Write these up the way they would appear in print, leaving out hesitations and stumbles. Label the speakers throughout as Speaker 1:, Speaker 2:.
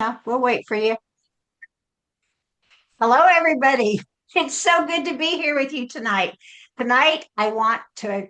Speaker 1: Yeah, we'll wait for you. Hello, everybody. It's so good to be here with you tonight. Tonight, I want to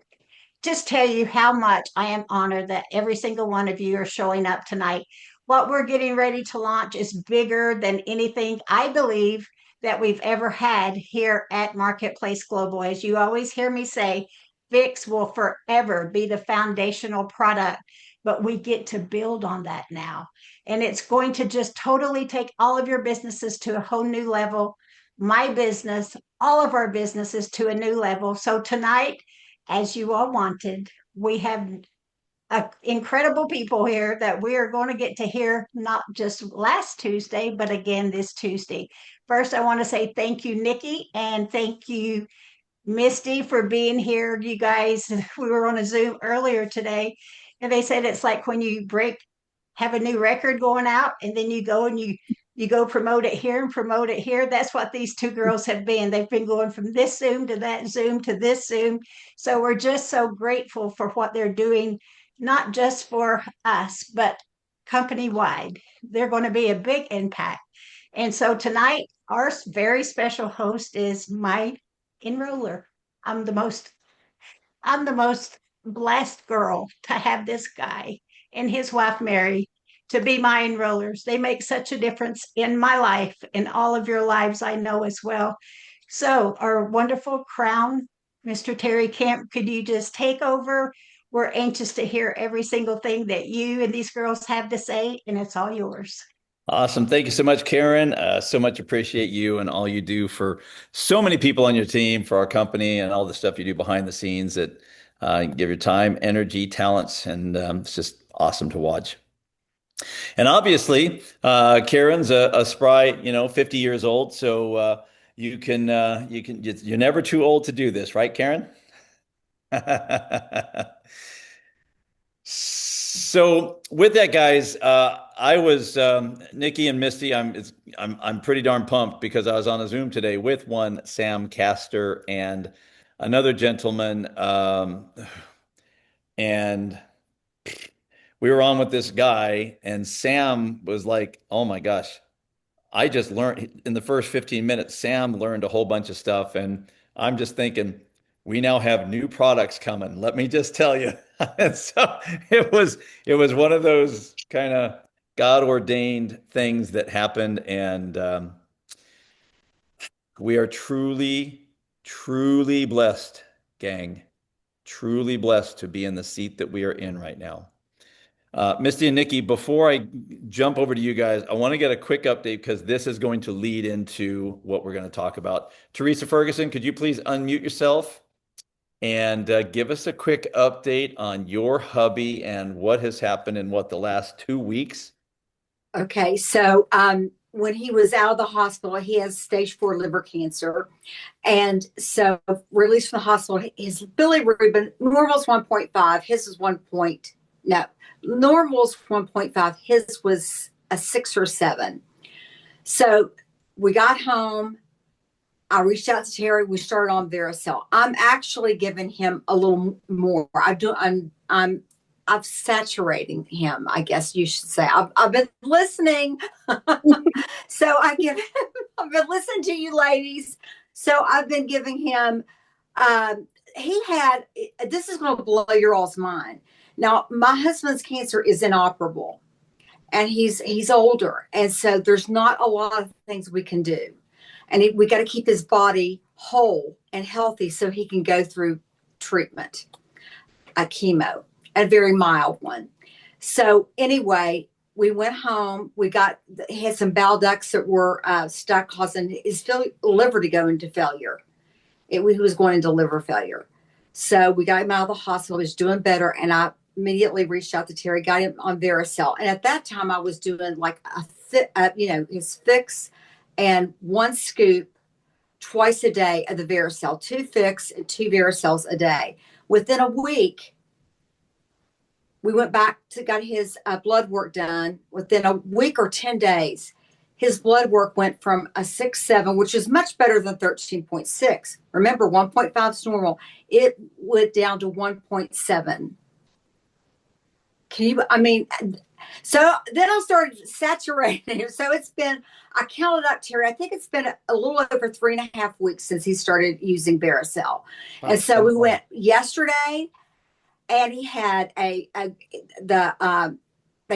Speaker 1: just tell you how much I am honored that every single one of you are showing up tonight. What we're getting ready to launch is bigger than anything I believe that we've ever had here at Marketplace Global. As you always hear me say, Fix will forever be the foundational product, but we get to build on that now. And it's going to just totally take all of your businesses to a whole new level. My business, all of our businesses to a new level. So tonight, as you all wanted, we have incredible people here that we are going to get to hear not just last Tuesday, but again this Tuesday. First, I want to say thank you, Nikki, and thank you, Misti, for being here. You guys, we were on a Zoom earlier today, and they said it's like when you have a new record going out, and then you go and you go promote it here and promote it here. That's what these two girls have been. They've been going from this Zoom to that Zoom to this Zoom. So we're just so grateful for what they're doing, not just for us, but company wide. They're going to be a big impact. And so tonight, our very special host is my enroller. I'm the most I'm the most blessed girl to have this guy and his wife Mary to be my enrollers. They make such a difference in my life and all of your lives, I know as well. So, our wonderful crown, Mr. Terry Camp, could you just take over? We're anxious to hear every single thing that you and these girls have to say, and it's all yours.
Speaker 2: Awesome. Thank you so much, Karen. So much appreciate you and all you do for so many people on your team, for our company, and all the stuff you do behind the scenes that give your time, energy, talents, and it's just awesome to watch. And obviously, Karen's a spry, 50 years old, so you're never too old to do this, right, Karen? So with that, guys, I was Nikki and Misti. I'm pretty darn pumped because I was on a Zoom today with one Sam Castor and another gentleman, and we were on with this guy, and Sam was like, "Oh my gosh, I just learned in the first 15 minutes, Sam learned a whole bunch of stuff." And I'm just thinking, we now have new products coming. Let me just tell you. And so it was one of those kind of God ordained things that happened. And we are truly, truly blessed, gang. Truly blessed to be in the seat that we are in right now. Misti and Nikki, before I jump over to you guys, I want to get a quick update because this is going to lead into what we're going to talk about. Teresa Ferguson, could you please unmute yourself and give us a quick update on your hubby and what has happened in the last 2 weeks?
Speaker 3: Okay, so when he was out of the hospital, he has stage 4 liver cancer. And so released from the hospital, his bilirubin, normal is 1.5, his is 1. No, normal's 1.5. His was a 6 or 7. So we got home. I reached out to Tere. We started on VeraCell. I'm actually giving him a little more. I'm saturating him, I guess you should say. I've been listening. So I've been listening to you ladies. So I've been giving him, this is going to blow your all's mind. Now, my husband's cancer is inoperable, and he's older. And so there's not a lot of things we can do. And we got to keep his body whole and healthy so he can go through treatment, a chemo, a very mild one. So anyway, we went home. He had some bile ducts that were stuck, causing his liver to go into failure. He was going into liver failure. So we got him out of the hospital. He was doing better. And I immediately reached out to Terry, got him on VeraCell. And at that time, I was doing like his fix and 1 scoop twice a day of the VeraCell, 2 fix and 2 VeraCells a day. Within a week, we went back to got his blood work done. Within a week or 10 days, his blood work went from a 6.7, which is much better than 13.6. Remember, 1.5 is normal. It went down to 1.7. So then I started saturating. So it's been, I counted up, Terry, I think it's been a little over 3.5 weeks since he started using VeraCell.
Speaker 2: Wow,
Speaker 3: And so
Speaker 2: so
Speaker 3: we
Speaker 2: far.
Speaker 3: went yesterday, and he had they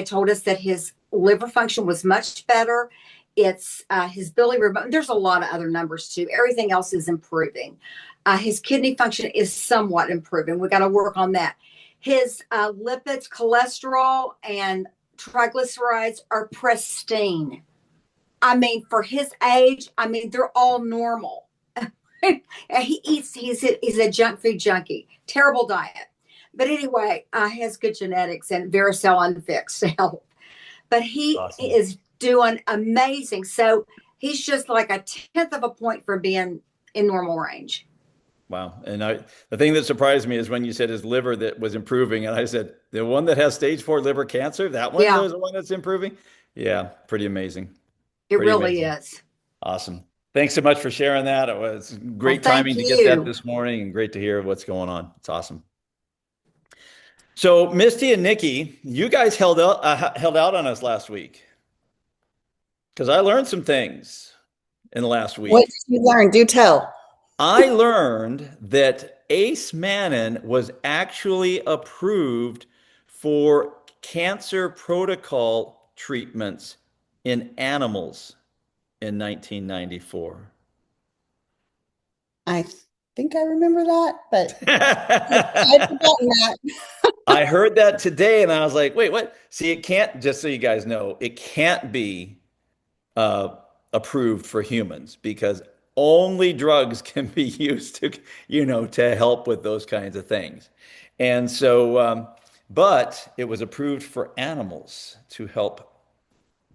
Speaker 3: told us that his liver function was much better. It's his bilirubin. There's a lot of other numbers too. Everything else is improving. His kidney function is somewhat improving. We got to work on that. His lipids, cholesterol, and triglycerides are pristine. I mean, for his age, I mean, they're all normal. And he's a junk food junkie. Terrible diet. But anyway, he has good genetics and VeraCell unfixed to help. But he
Speaker 2: Awesome.
Speaker 3: is doing amazing. So he's just like a tenth of a point from being in normal range.
Speaker 2: Wow. And the thing that surprised me is when you said his liver that was improving, and I said, the one that has stage 4 liver cancer, that one
Speaker 3: Yeah,
Speaker 2: is the one that's improving. Yeah, pretty amazing.
Speaker 3: it
Speaker 2: Pretty
Speaker 3: really
Speaker 2: amazing.
Speaker 3: is.
Speaker 2: Awesome. Thanks so much for sharing that. It was
Speaker 3: Well,
Speaker 2: great
Speaker 3: thank
Speaker 2: timing to get that
Speaker 3: you.
Speaker 2: this morning and great to hear what's going on. It's awesome. So, Misty and Nikki, you guys held out on us last week because I learned some things in the last
Speaker 4: What
Speaker 2: week.
Speaker 4: did you learn? Do tell.
Speaker 2: I learned that Ace Mannon was actually approved for cancer protocol treatments in animals in 1994.
Speaker 4: I think I remember that, but I'd forgotten that.
Speaker 2: I heard that today and I was like, wait, what? See, it can't, just so you guys know, it can't be uh, approved for humans because only drugs can be used to, to help with those kinds of things. And so, but it was approved for animals to help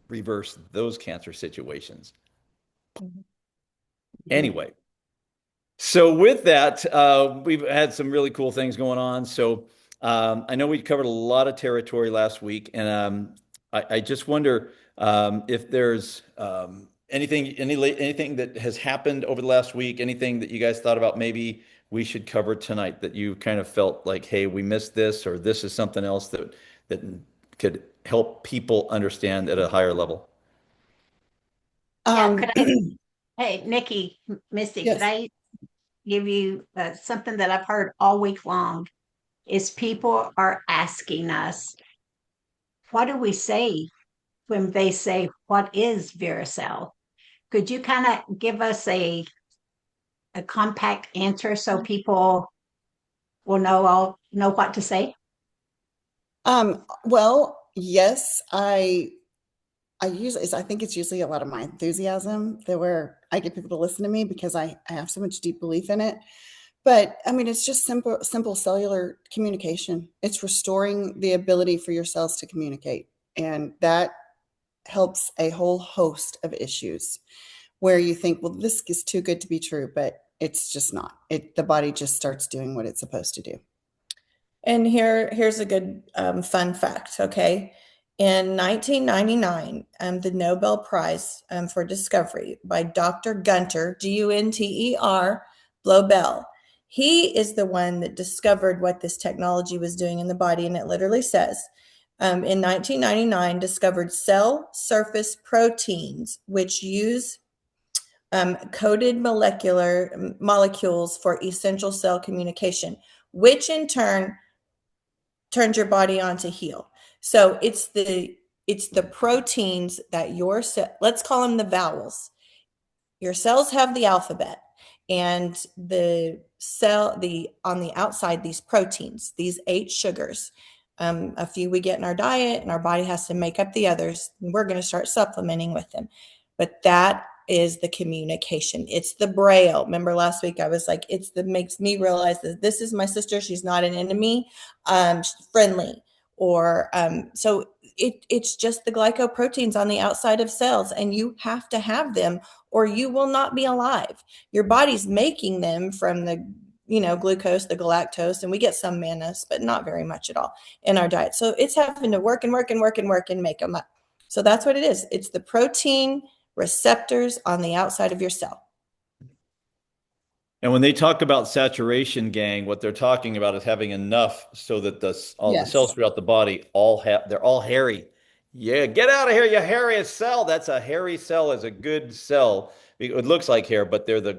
Speaker 2: reverse those cancer situations. Anyway, so with that, we've had some really cool things going on. So I know we covered a lot of territory last week, and I just wonder if there's anything that has happened over the last week, anything that you guys thought about maybe we should cover tonight that you kind of felt like, hey, we missed this, or this is something else that could help people understand at a higher level.
Speaker 1: Yeah,
Speaker 4: Um,
Speaker 1: could I? Hey, Nikki, Misty, could
Speaker 4: yes.
Speaker 1: I give you something that I've heard all week long? Is people are asking us, what do we say when they say, "What is Veracel?" Could you kind of give us a compact answer so people will know what to say?
Speaker 4: Well, yes, I think it's usually a lot of my enthusiasm that where I get people to listen to me because I have so much deep belief in it. But I mean, it's just simple cellular communication. It's restoring the ability for your cells to communicate. And that helps a whole host of issues where you think, well, this is too good to be true, but it's just not. The body just starts doing what it's supposed to do.
Speaker 5: And here's a good fun fact. Okay, in 1999, the Nobel Prize for Discovery by Dr. Gunter, Gunter, Blobel. He is the one that discovered what this technology was doing in the body, and it literally says, in 1999, discovered cell surface proteins which use coded molecules for essential cell communication, which in turn turns your body on to heal. So it's the proteins that your let's call them the vowels. Your cells have the alphabet, and the on the outside, these proteins, these 8 sugars, a few we get in our diet, and our body has to make up the others. And we're going to start supplementing with them, but that is the communication. It's the braille. Remember last week I was like, it's the makes me realize that this is my sister. She's not an enemy. She's friendly. Or so it's just the glycoproteins on the outside of cells, and you have to have them or you will not be alive. Your body's making them from the glucose, the galactose, and we get some mannose, but not very much at all in our diet. So it's having to work and work and work and work and make them up. So that's what it is. It's the protein receptors on the outside of your cell.
Speaker 2: And when they talk about saturation, gang, what they're talking about is having enough so that all the cells
Speaker 4: Yes.
Speaker 2: throughout the body they're all hairy. Yeah, get out of here, you hairy cell. That's a hairy cell is a good cell. It looks like hair, but
Speaker 4: Yes.
Speaker 2: they're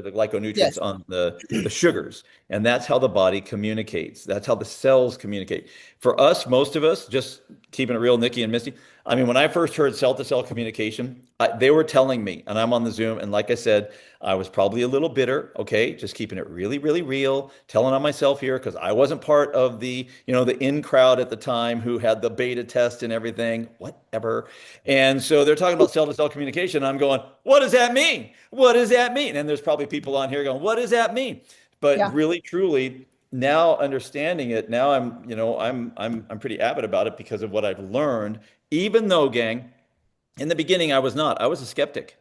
Speaker 2: the glyconutrients
Speaker 4: Yes.
Speaker 2: on the sugars. And that's how the body communicates. That's how the cells communicate. For us, most of us, just keeping it real, Nikki and Misty, I mean, when I first heard cell-to-cell communication, they were telling me, and I'm on the Zoom, and like I said, I was probably a little bitter, okay, just keeping it really, really real, telling on myself here because I wasn't part of the in crowd at the time who had the beta test and everything, whatever. And so they're talking about cell-to-cell communication. And I'm going, what does that mean? What does that mean? And there's probably people on here going, what does that mean? But
Speaker 4: Yeah.
Speaker 2: really, truly, now understanding it, now I'm pretty avid about it because of what I've learned. Even though, gang, in the beginning I was not. I was a skeptic,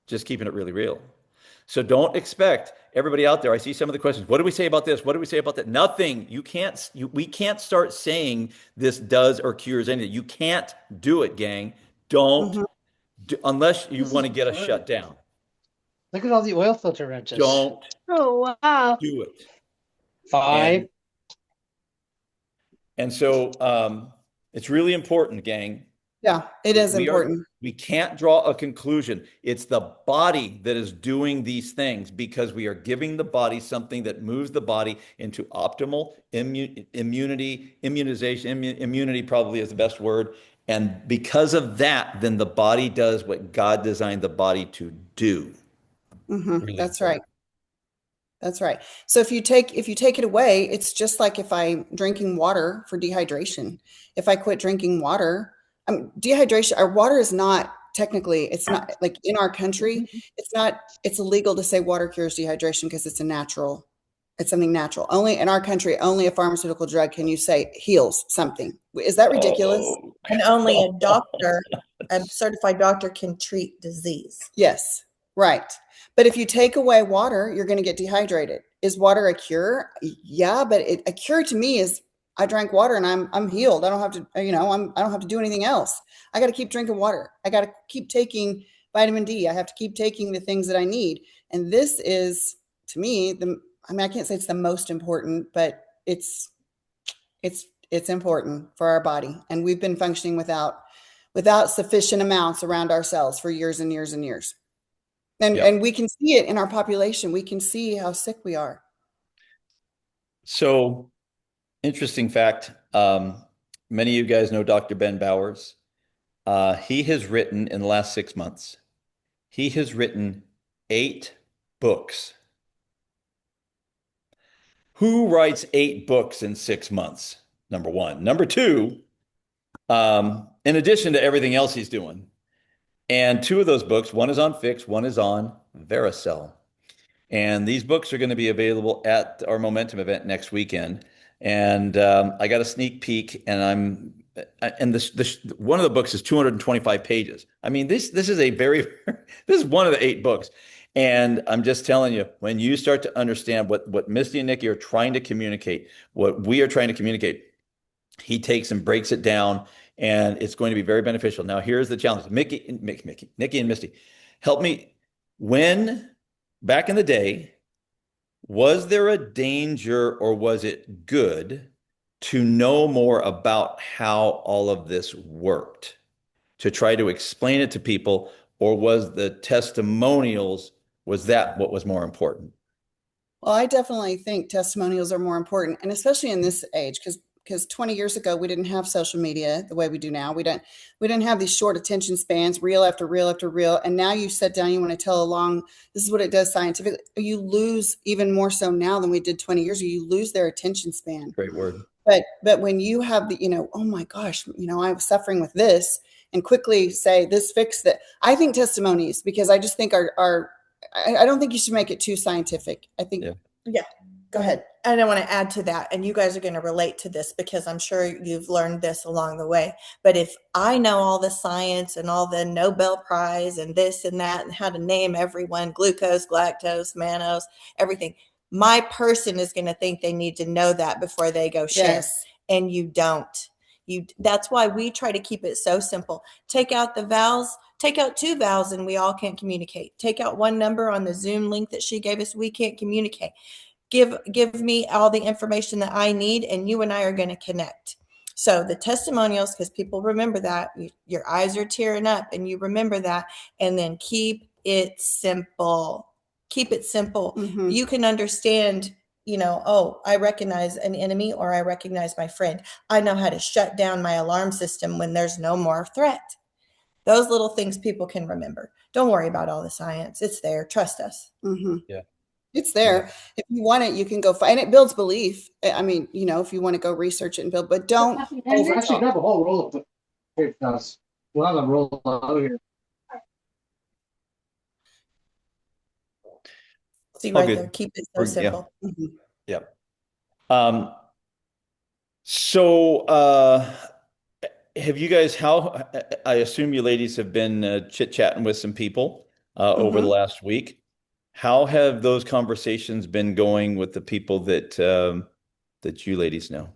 Speaker 2: just keeping it really real. So don't expect everybody out there. I see some of the questions. What do we say about this? What do we say about that? Nothing. We can't start saying this does or cures anything. You can't do it, gang. Don't
Speaker 4: Mhm.
Speaker 2: unless you
Speaker 6: This
Speaker 2: want
Speaker 6: is
Speaker 2: to get us
Speaker 6: good.
Speaker 2: shut down.
Speaker 6: Look at all the oil filter wrenches.
Speaker 2: Don't
Speaker 1: Oh, wow.
Speaker 2: do it.
Speaker 6: 5.
Speaker 2: And so it's really important, gang.
Speaker 4: Yeah, it is
Speaker 2: We
Speaker 4: important.
Speaker 2: we can't draw a conclusion. It's the body that is doing these things because we are giving the body something that moves the body into optimal immunity probably is the best word. And because of that, then the body does what God designed the body to do. Really
Speaker 4: That's
Speaker 2: important.
Speaker 4: right. That's right. So if you take it away, it's just like if I'm drinking water for dehydration. If I quit drinking water, dehydration, our water is not technically, it's not like in our country, it's illegal to say water cures dehydration because it's something natural. Only in our country, only a pharmaceutical drug can you say heals something. Is that ridiculous?
Speaker 2: Oh,
Speaker 5: And only a doctor, a certified doctor, can treat disease.
Speaker 4: Yes, right. But if you take away water, you're going to get dehydrated. Is water a cure? Yeah, but a cure to me is I drank water and I'm healed. I don't have to, I don't have to do anything else. I got to keep drinking water. I got to keep taking vitamin D. I have to keep taking the things that I need. And this is to me I can't say it's the most important, but it's important for our body. And we've been functioning without sufficient amounts around ourselves for years and years and years. And we can see it in our population. We can see how sick we are.
Speaker 2: So interesting fact. Many of you guys know Dr. Ben Bowers. He has written in the last 6 months, he has written 8 books. Who writes 8 books in 6 months? Number one. Number two, in addition to everything else he's doing, and 2 of those books, one is on fix, one is on VeraCell. And these books are going to be available at our Momentum event next weekend. And I got a sneak peek, and one of the books is 225 pages. I mean, this is a very this is one of the 8 books. And I'm just telling you, when you start to understand what Misty and Nikki are trying to communicate, what we are trying to communicate, he takes and breaks it down, and it's going to be very beneficial. Now, here's the challenge. Nikki and Misty, help me. When back in the day, was there a danger or was it good to know more about how all of this worked, to try to explain it to people, or was the testimonials, was that what was more important?
Speaker 4: Well, I definitely think testimonials are more important, and especially in this age, because 20 years ago we didn't have social media the way we do now. We didn't have these short attention spans, reel after reel after reel. And now you sit down, you want to tell a long, this is what it does scientifically. You lose even more so now than we did 20 years ago. You lose their attention span.
Speaker 2: Great word.
Speaker 4: But when you have oh my gosh, I was suffering with this, and quickly say this fixed it. I think testimonies, because I just think I don't think you should make it too scientific. I think.
Speaker 5: Yeah. Go ahead. And I want to add to that, and you guys are going to relate to this because I'm sure you've learned this along the way. But if I know all the science and all the Nobel Prize and this and that and how to name everyone, glucose, lactose, mannose, everything, my person is going to think they need to know that before they go share.
Speaker 4: Yes.
Speaker 5: And you don't. That's why we try to keep it so simple. Take out the vowels, take out 2 vowels, and we all can't communicate. Take out one number on the Zoom link that she gave us, we can't communicate. Give me all the information that I need, and you and I are going to connect. So the testimonials, because people remember that, your eyes are tearing up and you remember that, and then keep it simple. Keep it simple.
Speaker 4: Mhm.
Speaker 5: You can understand, oh, I recognize an enemy or I recognize my friend. I know how to shut down my alarm system when there's no more threat. Those little things people can remember. Don't worry about all the science. It's there. Trust us.
Speaker 4: Mhm.
Speaker 2: Yeah.
Speaker 4: It's there. If you want it, you can go find, and it builds belief. I mean, if you want to go research it and build, but don't
Speaker 6: Actually
Speaker 4: overtalk.
Speaker 6: grab a whole roll of it. We'll have a roll out here.
Speaker 5: See
Speaker 2: All
Speaker 5: right
Speaker 2: good.
Speaker 5: there. Keep it so
Speaker 2: Yeah.
Speaker 5: simple.
Speaker 4: Mhm.
Speaker 2: Yeah. So, have you guys, I assume you ladies have been chit-chatting with some people over the
Speaker 4: Mhm.
Speaker 2: last week. How have those conversations been going with the people that you ladies know?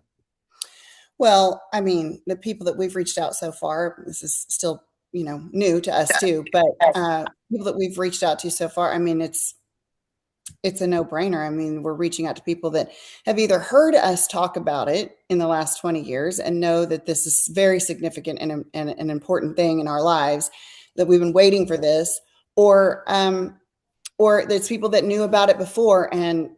Speaker 4: Well, I mean, the people that we've reached out so far, this is still, new to us too, but people that we've reached out to so far, I mean, it's a no-brainer. I mean, we're reaching out to people that have either heard us talk about it in the last 20 years and know that this is very significant and an important thing in our lives, that we've been waiting for this, or there's people that knew about it before, and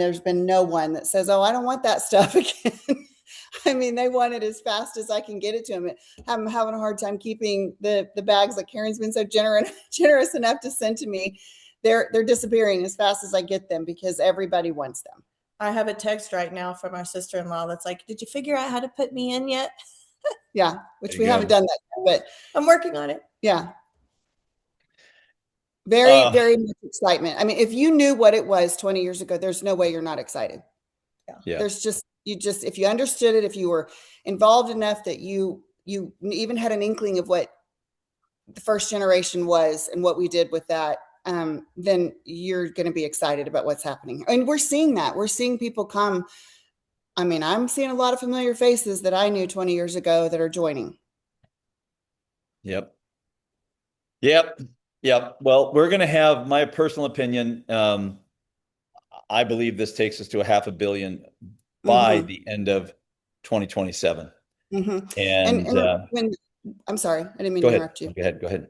Speaker 4: there's been no one that says, "Oh, I don't want that stuff again." I mean, they want it as fast as I can get it to them. I'm having a hard time keeping the bags that Karen's been so generous enough to send to me. They're disappearing as fast as I get them because everybody wants them.
Speaker 5: I have a text right now from our sister-in-law that's like, "Did you figure out how to put me in yet?"
Speaker 4: Yeah, which
Speaker 2: There
Speaker 4: we
Speaker 2: you
Speaker 4: haven't
Speaker 2: go.
Speaker 4: done that yet, but
Speaker 5: I'm working on it.
Speaker 4: yeah, very,
Speaker 2: Uh,
Speaker 4: very much excitement. I mean, if you knew what it was 20 years ago, there's no way you're not excited.
Speaker 2: yeah.
Speaker 4: There's just if you understood it, if you were involved enough that you even had an inkling of what the first generation was and what we did with that, then you're going to be excited about what's happening. And we're seeing that. We're seeing people come. I mean, I'm seeing a lot of familiar faces that I knew 20 years ago that are joining.
Speaker 2: Yep. Yep. Yep. Well, we're going to have my personal opinion. I believe this takes us to a half a billion by
Speaker 4: Mm-hmm.
Speaker 2: the end of 2027.
Speaker 4: Mm-hmm.
Speaker 2: And
Speaker 4: And when I'm sorry, I didn't mean
Speaker 2: go
Speaker 4: to
Speaker 2: ahead.
Speaker 4: interrupt you.
Speaker 2: Go ahead. Go ahead.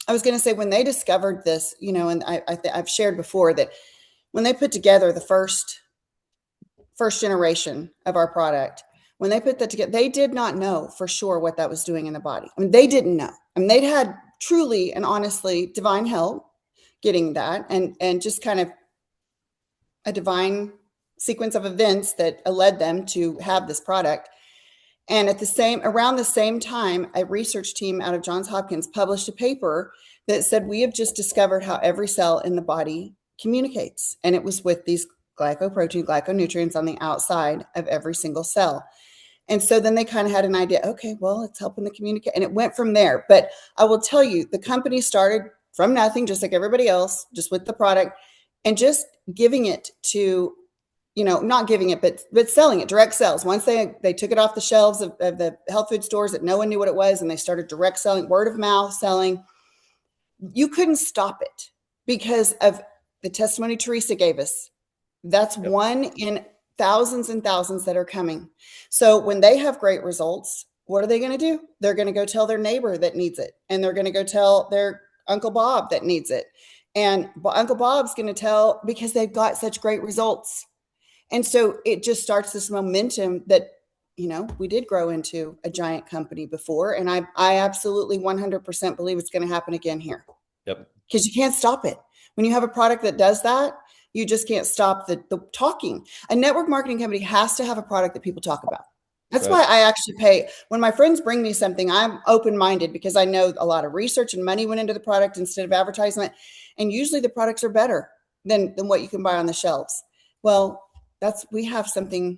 Speaker 4: I was going to say when they discovered this, and I've shared before that when they put together the first generation of our product, when they put that together, they did not know for sure what that was doing in the body. I mean, they didn't know. I mean, they'd had truly and honestly divine help getting that, and just kind of a divine sequence of events that led them to have this product. And around the same time, a research team out of Johns Hopkins published a paper that said, we have just discovered how every cell in the body communicates. And it was with these glycoprotein, glyconutrients on the outside of every single cell. And so then they kind of had an idea, okay, well, it's helping the communicate. And it went from there. But I will tell you, the company started from nothing, just like everybody else, just with the product and just giving it to, not giving it, but selling it, direct sales. Once they took it off the shelves of the health food stores that no one knew what it was, and they started direct selling, word of mouth selling, you couldn't stop it because of the testimony Teresa gave us. That's
Speaker 2: Yep.
Speaker 4: one in thousands and thousands that are coming. So when they have great results, what are they going to do? They're going to go tell their neighbor that needs it, and they're going to go tell their Uncle Bob that needs it. And Uncle Bob's going to tell because they've got such great results. And so it just starts this momentum that, we did grow into a giant company before. And I absolutely 100% believe it's going to happen again here.
Speaker 2: Yep.
Speaker 4: Because you can't stop it. When you have a product that does that, you just can't stop the talking. A network marketing company has to have a product that people talk about. That's
Speaker 2: Right.
Speaker 4: why I actually pay. When my friends bring me something, I'm open-minded because I know a lot of research and money went into the product instead of advertisement. And usually the products are better than what you can buy on the shelves. Well, we have something,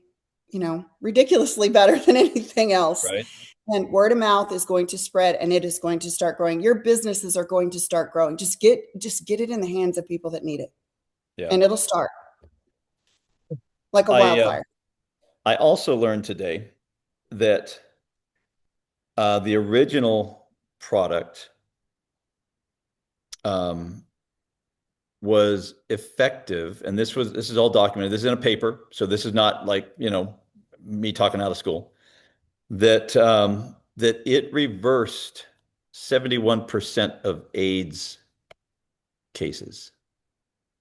Speaker 4: ridiculously better than anything else.
Speaker 2: Right.
Speaker 4: And word of mouth is going to spread, and it is going to start growing. Your businesses are going to start growing. Just get it in the hands of people that need it.
Speaker 2: Yeah.
Speaker 4: And it'll start like a wildfire.
Speaker 2: I also learned today that the original product was effective, and this is all documented. This is in a paper, so this is not like me talking out of school. that that it reversed 71% of AIDS cases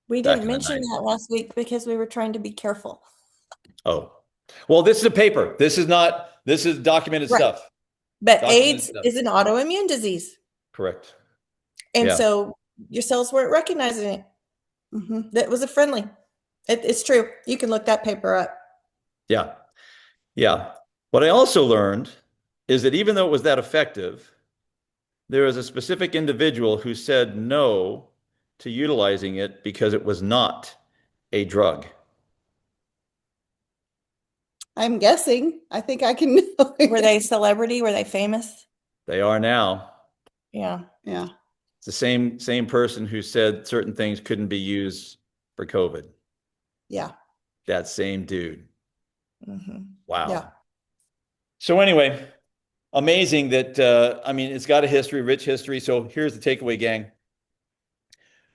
Speaker 5: We
Speaker 2: back
Speaker 5: didn't
Speaker 2: in the
Speaker 5: mention
Speaker 2: 90s.
Speaker 5: that last week because we were trying to be careful.
Speaker 2: Oh, well, this is a paper. This is not, this is documented
Speaker 5: Right.
Speaker 2: stuff.
Speaker 5: But
Speaker 2: Documented
Speaker 5: AIDS
Speaker 2: stuff.
Speaker 5: is an autoimmune disease.
Speaker 2: Correct.
Speaker 5: And
Speaker 2: Yeah.
Speaker 5: so your cells weren't recognizing it.
Speaker 4: Mhm.
Speaker 5: That was a friendly. It's true. You can look that paper up.
Speaker 2: Yeah. Yeah. What I also learned is that even though it was that effective, there was a specific individual who said no to utilizing it because it was not a drug.
Speaker 4: I'm guessing. I think I can know.
Speaker 5: Were they celebrity? Were they famous?
Speaker 2: They are now.
Speaker 5: Yeah.
Speaker 4: Yeah.
Speaker 2: It's the same person who said certain things couldn't be used for COVID.
Speaker 4: Yeah.
Speaker 2: That same dude.
Speaker 5: Mm-hmm.
Speaker 2: Wow.
Speaker 4: Yeah.
Speaker 2: So anyway, amazing that I mean, it's got a history, rich history. So here's the takeaway, gang.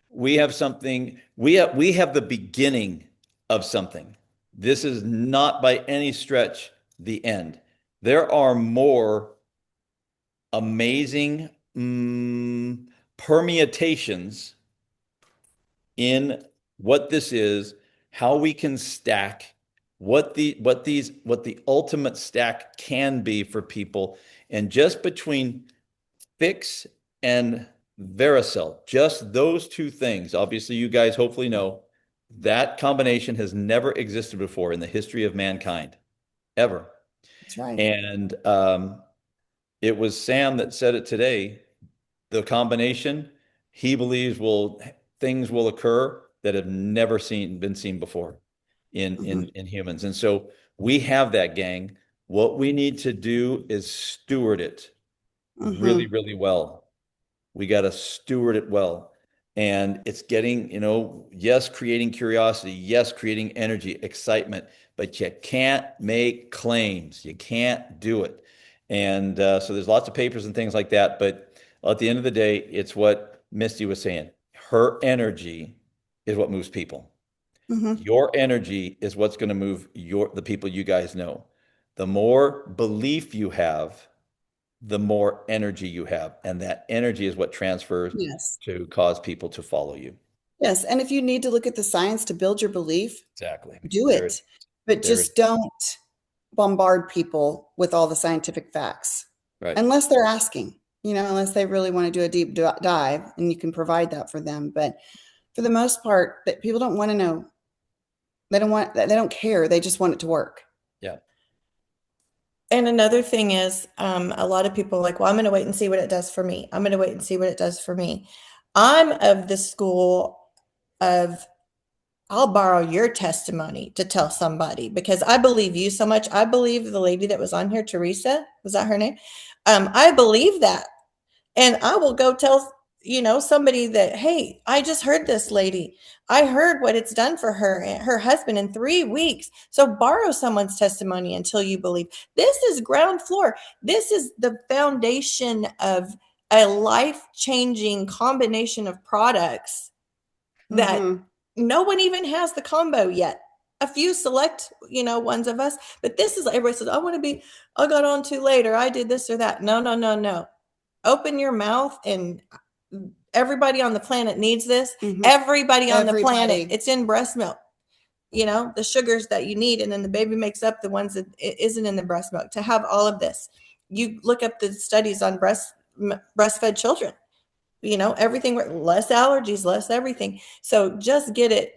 Speaker 2: We have something, we have the beginning of something. This is not by any stretch the end. There are more amazing permutations in what this is, how we can stack, what the ultimate stack can be for people. And just between Fix and VeraCell, just those two things, obviously you guys hopefully know, that combination has never existed before in the history of mankind, ever.
Speaker 4: That's right.
Speaker 2: And it was Sam that said it today. The combination, he believes things will occur that have never been seen before in humans. And so we have that, gang. What we need to do is steward it really, really well. We got to steward it well. And it's getting, yes, creating curiosity, yes, creating energy, excitement, but you can't make claims. You can't do it. And so there's lots of papers and things like that. But at the end of the day, it's what Misty was saying. Her energy is what moves people. Your energy is what's going to move the people you guys know. The more belief you have, the more energy you have. And that energy is what transfers
Speaker 4: Yes.
Speaker 2: to cause people to follow you.
Speaker 4: Yes. And if you need to look at the science to build your belief,
Speaker 2: Exactly.
Speaker 4: do it. But
Speaker 2: there
Speaker 4: just don't bombard people with all the scientific facts.
Speaker 2: Right.
Speaker 4: Unless they're asking, unless they really want to do a deep dive, and you can provide that for them. But for the most part, that people don't want to know. They don't care. They just want it to work.
Speaker 2: Yeah.
Speaker 5: And another thing is, a lot of people are like, well, I'm going to wait and see what it does for me. I'm going to wait and see what it does for me. I'm of the school of, I'll borrow your testimony to tell somebody because I believe you so much. I believe the lady that was on here, Teresa, was that her name? I believe that. And I will go tell, somebody that, hey, I just heard this lady. I heard what it's done for her and her husband in 3 weeks. So borrow someone's testimony until you believe. This is ground floor. This is the foundation of a life-changing combination of products that no one even has the combo yet. A few select, ones of us, but this is, everybody says, I got on too late, or I did this or that. No. Open your mouth, and everybody on the planet needs this. Everybody on the planet, it's in breast milk. The sugars that you need, and then the baby makes up the ones that isn't in the breast milk to have all of this. You look up the studies on breastfed children. Everything, less allergies, less everything. So just get it.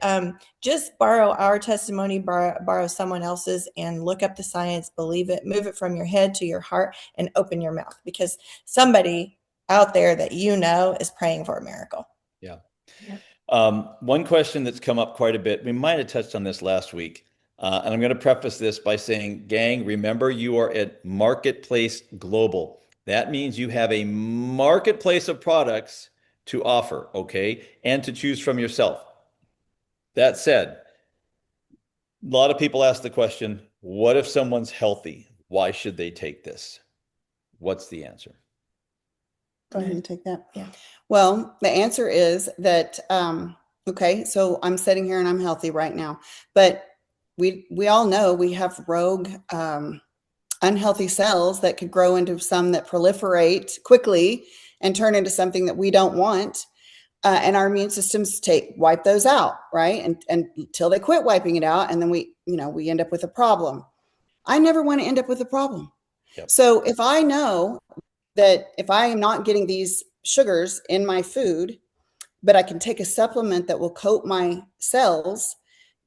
Speaker 5: Just borrow our testimony, borrow someone else's, and look up the science, believe it, move it from your head to your heart, and open your mouth, because somebody out there that is praying for a miracle.
Speaker 2: Yeah. One question that's come up quite a bit, we might have touched on this last week, and I'm going to preface this by saying, gang, remember you are at Marketplace Global. That means you have a marketplace of products to offer, okay, and to choose from yourself. That said, a lot of people ask the question, what if someone's healthy? Why should they take this? What's the answer?
Speaker 4: Go ahead and take that.
Speaker 5: Yeah.
Speaker 4: Well, the answer is that, okay, so I'm sitting here and I'm healthy right now, but we all know we have rogue unhealthy cells that could grow into some that proliferate quickly and turn into something that we don't want. And our immune systems wipe those out, right? And until they quit wiping it out, and then we end up with a problem. I never want to end up with a problem.
Speaker 2: Yep.
Speaker 4: So if I know that if I am not getting these sugars in my food, but I can take a supplement that will coat my cells,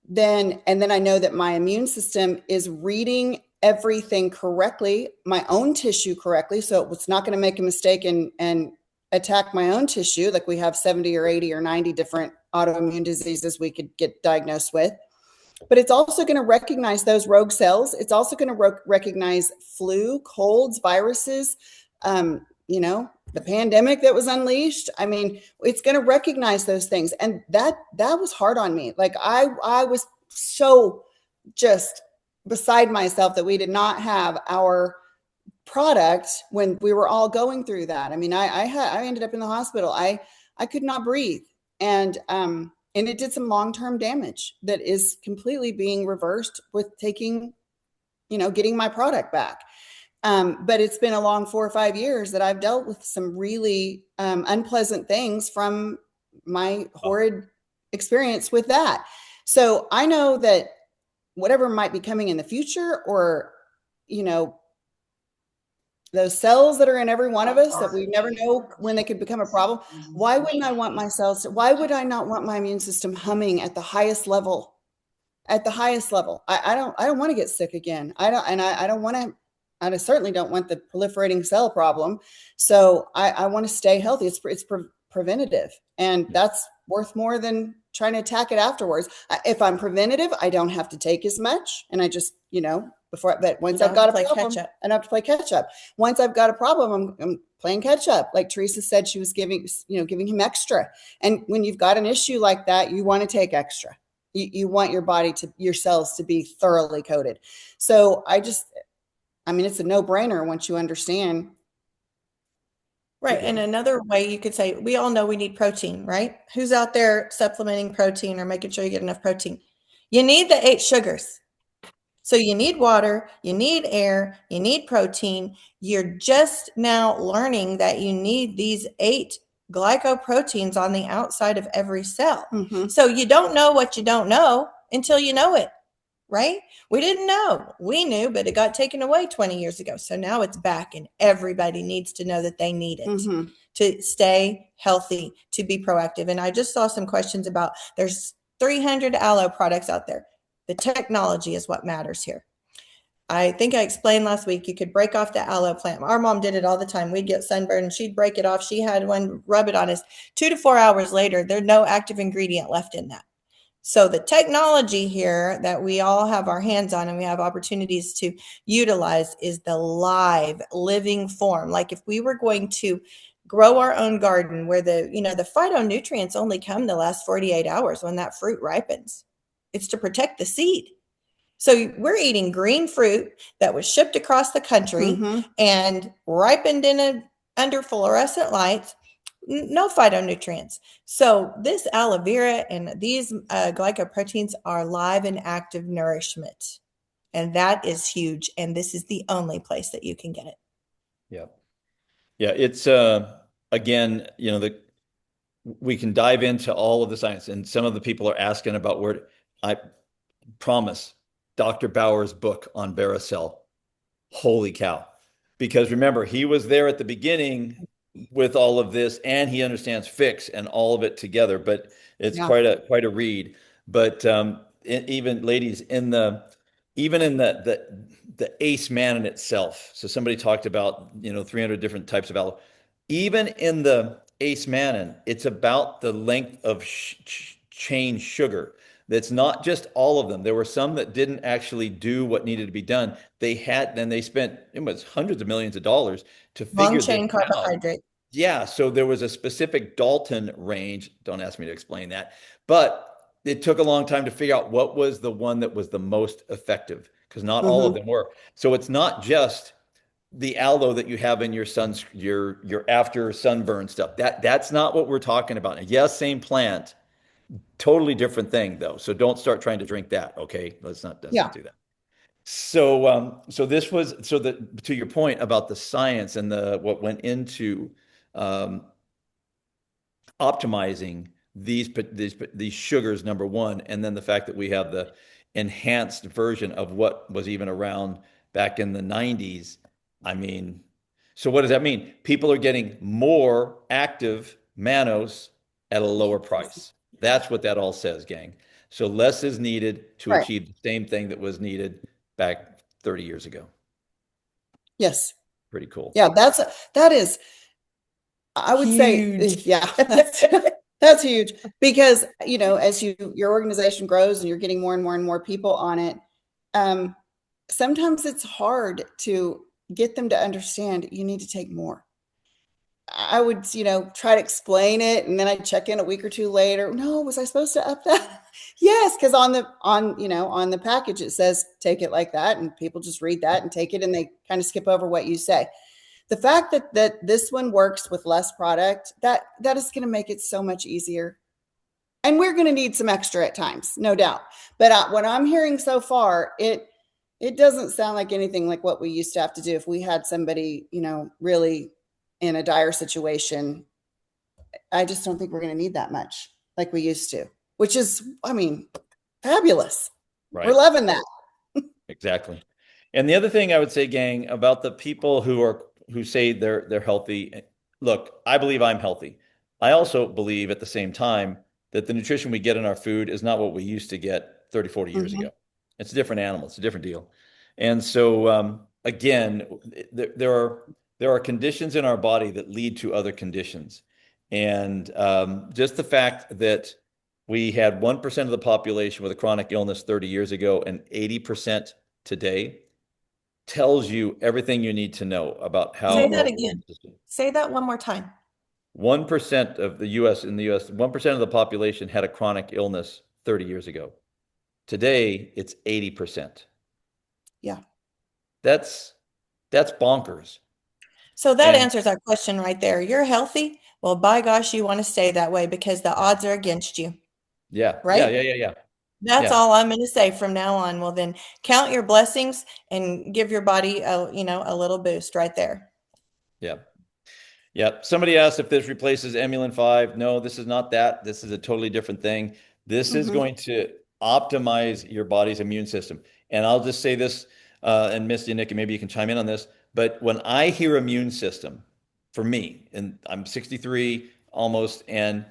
Speaker 4: then I know that my immune system is reading everything correctly, my own tissue correctly, so it's not going to make a mistake and attack my own tissue. Like we have 70 or 80 or 90 different autoimmune diseases we could get diagnosed with. But it's also going to recognize those rogue cells. It's also going to recognize flu, colds, viruses, the pandemic that was unleashed. I mean, it's going to recognize those things. And that was hard on me. Like I was so just beside myself that we did not have our product when we were all going through that. I mean, I ended up in the hospital. I could not breathe. And it did some long-term damage that is completely being reversed with getting my product back. But it's been a long 4 or 5 years that I've dealt with some really unpleasant things from my horrid experience with that. So I know that whatever might be coming in the future, or, those cells that are in every one of us that we never know when they could become a problem. Why wouldn't I want my cells? Why would I not want my immune system humming at the highest level? At the highest level. I don't want to get sick again. I don't want to. I certainly don't want the proliferating cell problem. So I want to stay healthy. It's preventative, and that's worth more than trying to attack it afterwards. If I'm preventative, I don't have to take as much, and I just but once I've got a problem, I don't have to play catch up. Once I've got a problem, I'm playing catch up. Like Teresa said, she was giving him extra. And when you've got an issue like that, you want to take extra. You want your cells to be thoroughly coated. So it's a no-brainer once you understand.
Speaker 5: Right. And another way you could say, we all know we need protein, right? Who's out there supplementing protein or making sure you get enough protein? You need the 8 sugars. So you need water, you need air, you need protein. You're just now learning that you need these 8 glycoproteins on the outside of every cell.
Speaker 4: Mm-hmm.
Speaker 5: So you don't know what you don't know until you know it, right? We didn't know. We knew, but it got taken away 20 years ago. So now it's back, and everybody needs to know that they need it
Speaker 4: Mm-hmm.
Speaker 5: to stay healthy, to be proactive. And I just saw some questions about, there's 300 aloe products out there. The technology is what matters here. I think I explained last week, you could break off the aloe plant. Our mom did it all the time. We'd get sunburned and she'd break it off. She had one, rub it on us. 2 to 4 hours later, there's no active ingredient left in that. So the technology here that we all have our hands on and we have opportunities to utilize is the live, living form. Like if we were going to grow our own garden where the phytonutrients only come the last 48 hours when that fruit ripens. It's to protect the seed. So we're eating green fruit that was shipped across the country
Speaker 4: Mm-hmm.
Speaker 5: and ripened under fluorescent lights, no phytonutrients. So this aloe vera and these glycoproteins are live and active nourishment. And that is huge. And this is the only place that you can get it.
Speaker 2: Yeah. Yeah. It's, again, we can dive into all of the science, and some of the people are asking about where. I promise, Dr. Bauer's book on VeraCell. Holy cow. Because remember, he was there at the beginning with all of this, and he understands fix and all of it together, but it's quite a read. But even ladies, even in the ace man in itself. So somebody talked about 300 different types of aloe. Even in the ace mannin, it's about the length of chain sugar. That's not just all of them. There were some that didn't actually do what needed to be done. They spent, it was hundreds of millions of dollars to figure
Speaker 5: Long
Speaker 2: this
Speaker 5: chain
Speaker 2: out.
Speaker 5: carbohydrate.
Speaker 2: Yeah, so there was a specific Dalton range. Don't ask me to explain that. But it took a long time to figure out what was the one that was the most effective, because not all of them were. So it's not just the aloe that you have in your your after sunburn stuff. That's not what we're talking about. Yes, same plant, totally different thing though. So don't start trying to drink that. Okay, let's not do that. So this was so that to your point about the science and the what went into um, optimizing these sugars, number one, and then the fact that we have the enhanced version of what was even around back in the 90s. I mean, so what does that mean? People are getting more active manos at a lower price. That's what that all says, gang. So less is needed to
Speaker 4: Right.
Speaker 2: achieve the same thing that was needed back 30 years ago.
Speaker 4: Yes.
Speaker 2: Pretty cool.
Speaker 4: Yeah, that is, I would
Speaker 5: Huge.
Speaker 4: say, yeah, that's huge because, as your organization grows and you're getting more and more and more people on it, sometimes it's hard to get them to understand you need to take more. I would, try to explain it, and then I'd check in a week or two later. No, was I supposed to up that? Yes, because on the package it says take it like that, and people just read that and take it, and they kind of skip over what you say. The fact that this one works with less product, that is going to make it so much easier. And we're going to need some extra at times, no doubt. But what I'm hearing so far, it doesn't sound like anything like what we used to have to do if we had somebody, really in a dire situation. I just don't think we're going to need that much like we used to, which is, I mean, fabulous.
Speaker 2: Right.
Speaker 4: We're loving that.
Speaker 2: Exactly. And the other thing I would say, gang, about the people who say they're healthy, look, I believe I'm healthy. I also believe at the same time that the nutrition we get in our food is not what we used to get 30, 40 years ago. It's a different animal. It's a different deal. And so again, there are conditions in our body that lead to other conditions. And just the fact that we had 1% of the population with a chronic illness 30 years ago and 80% today tells you everything you need to know about how
Speaker 5: Say that
Speaker 2: our
Speaker 5: again. Say that one more time.
Speaker 2: 1% of the US, 1% of the population had a chronic illness 30 years ago. Today, it's 80%.
Speaker 4: Yeah.
Speaker 2: That's bonkers.
Speaker 5: So that
Speaker 2: And
Speaker 5: answers our question right there. You're healthy. Well, by gosh, you want to stay that way because the odds are against you,
Speaker 2: yeah,
Speaker 5: right?
Speaker 2: yeah.
Speaker 5: That's
Speaker 2: Yeah.
Speaker 5: all I'm going to say from now on. Well, then count your blessings and give your body a little boost right there.
Speaker 2: Yeah. Yeah. Somebody asked if this replaces Emulin 5. No, this is not that. This is a totally different thing. This is going to optimize your body's immune system. And I'll just say this, and Misty and Nikki, maybe you can chime in on this. But when I hear immune system, for me, and I'm 63 almost, and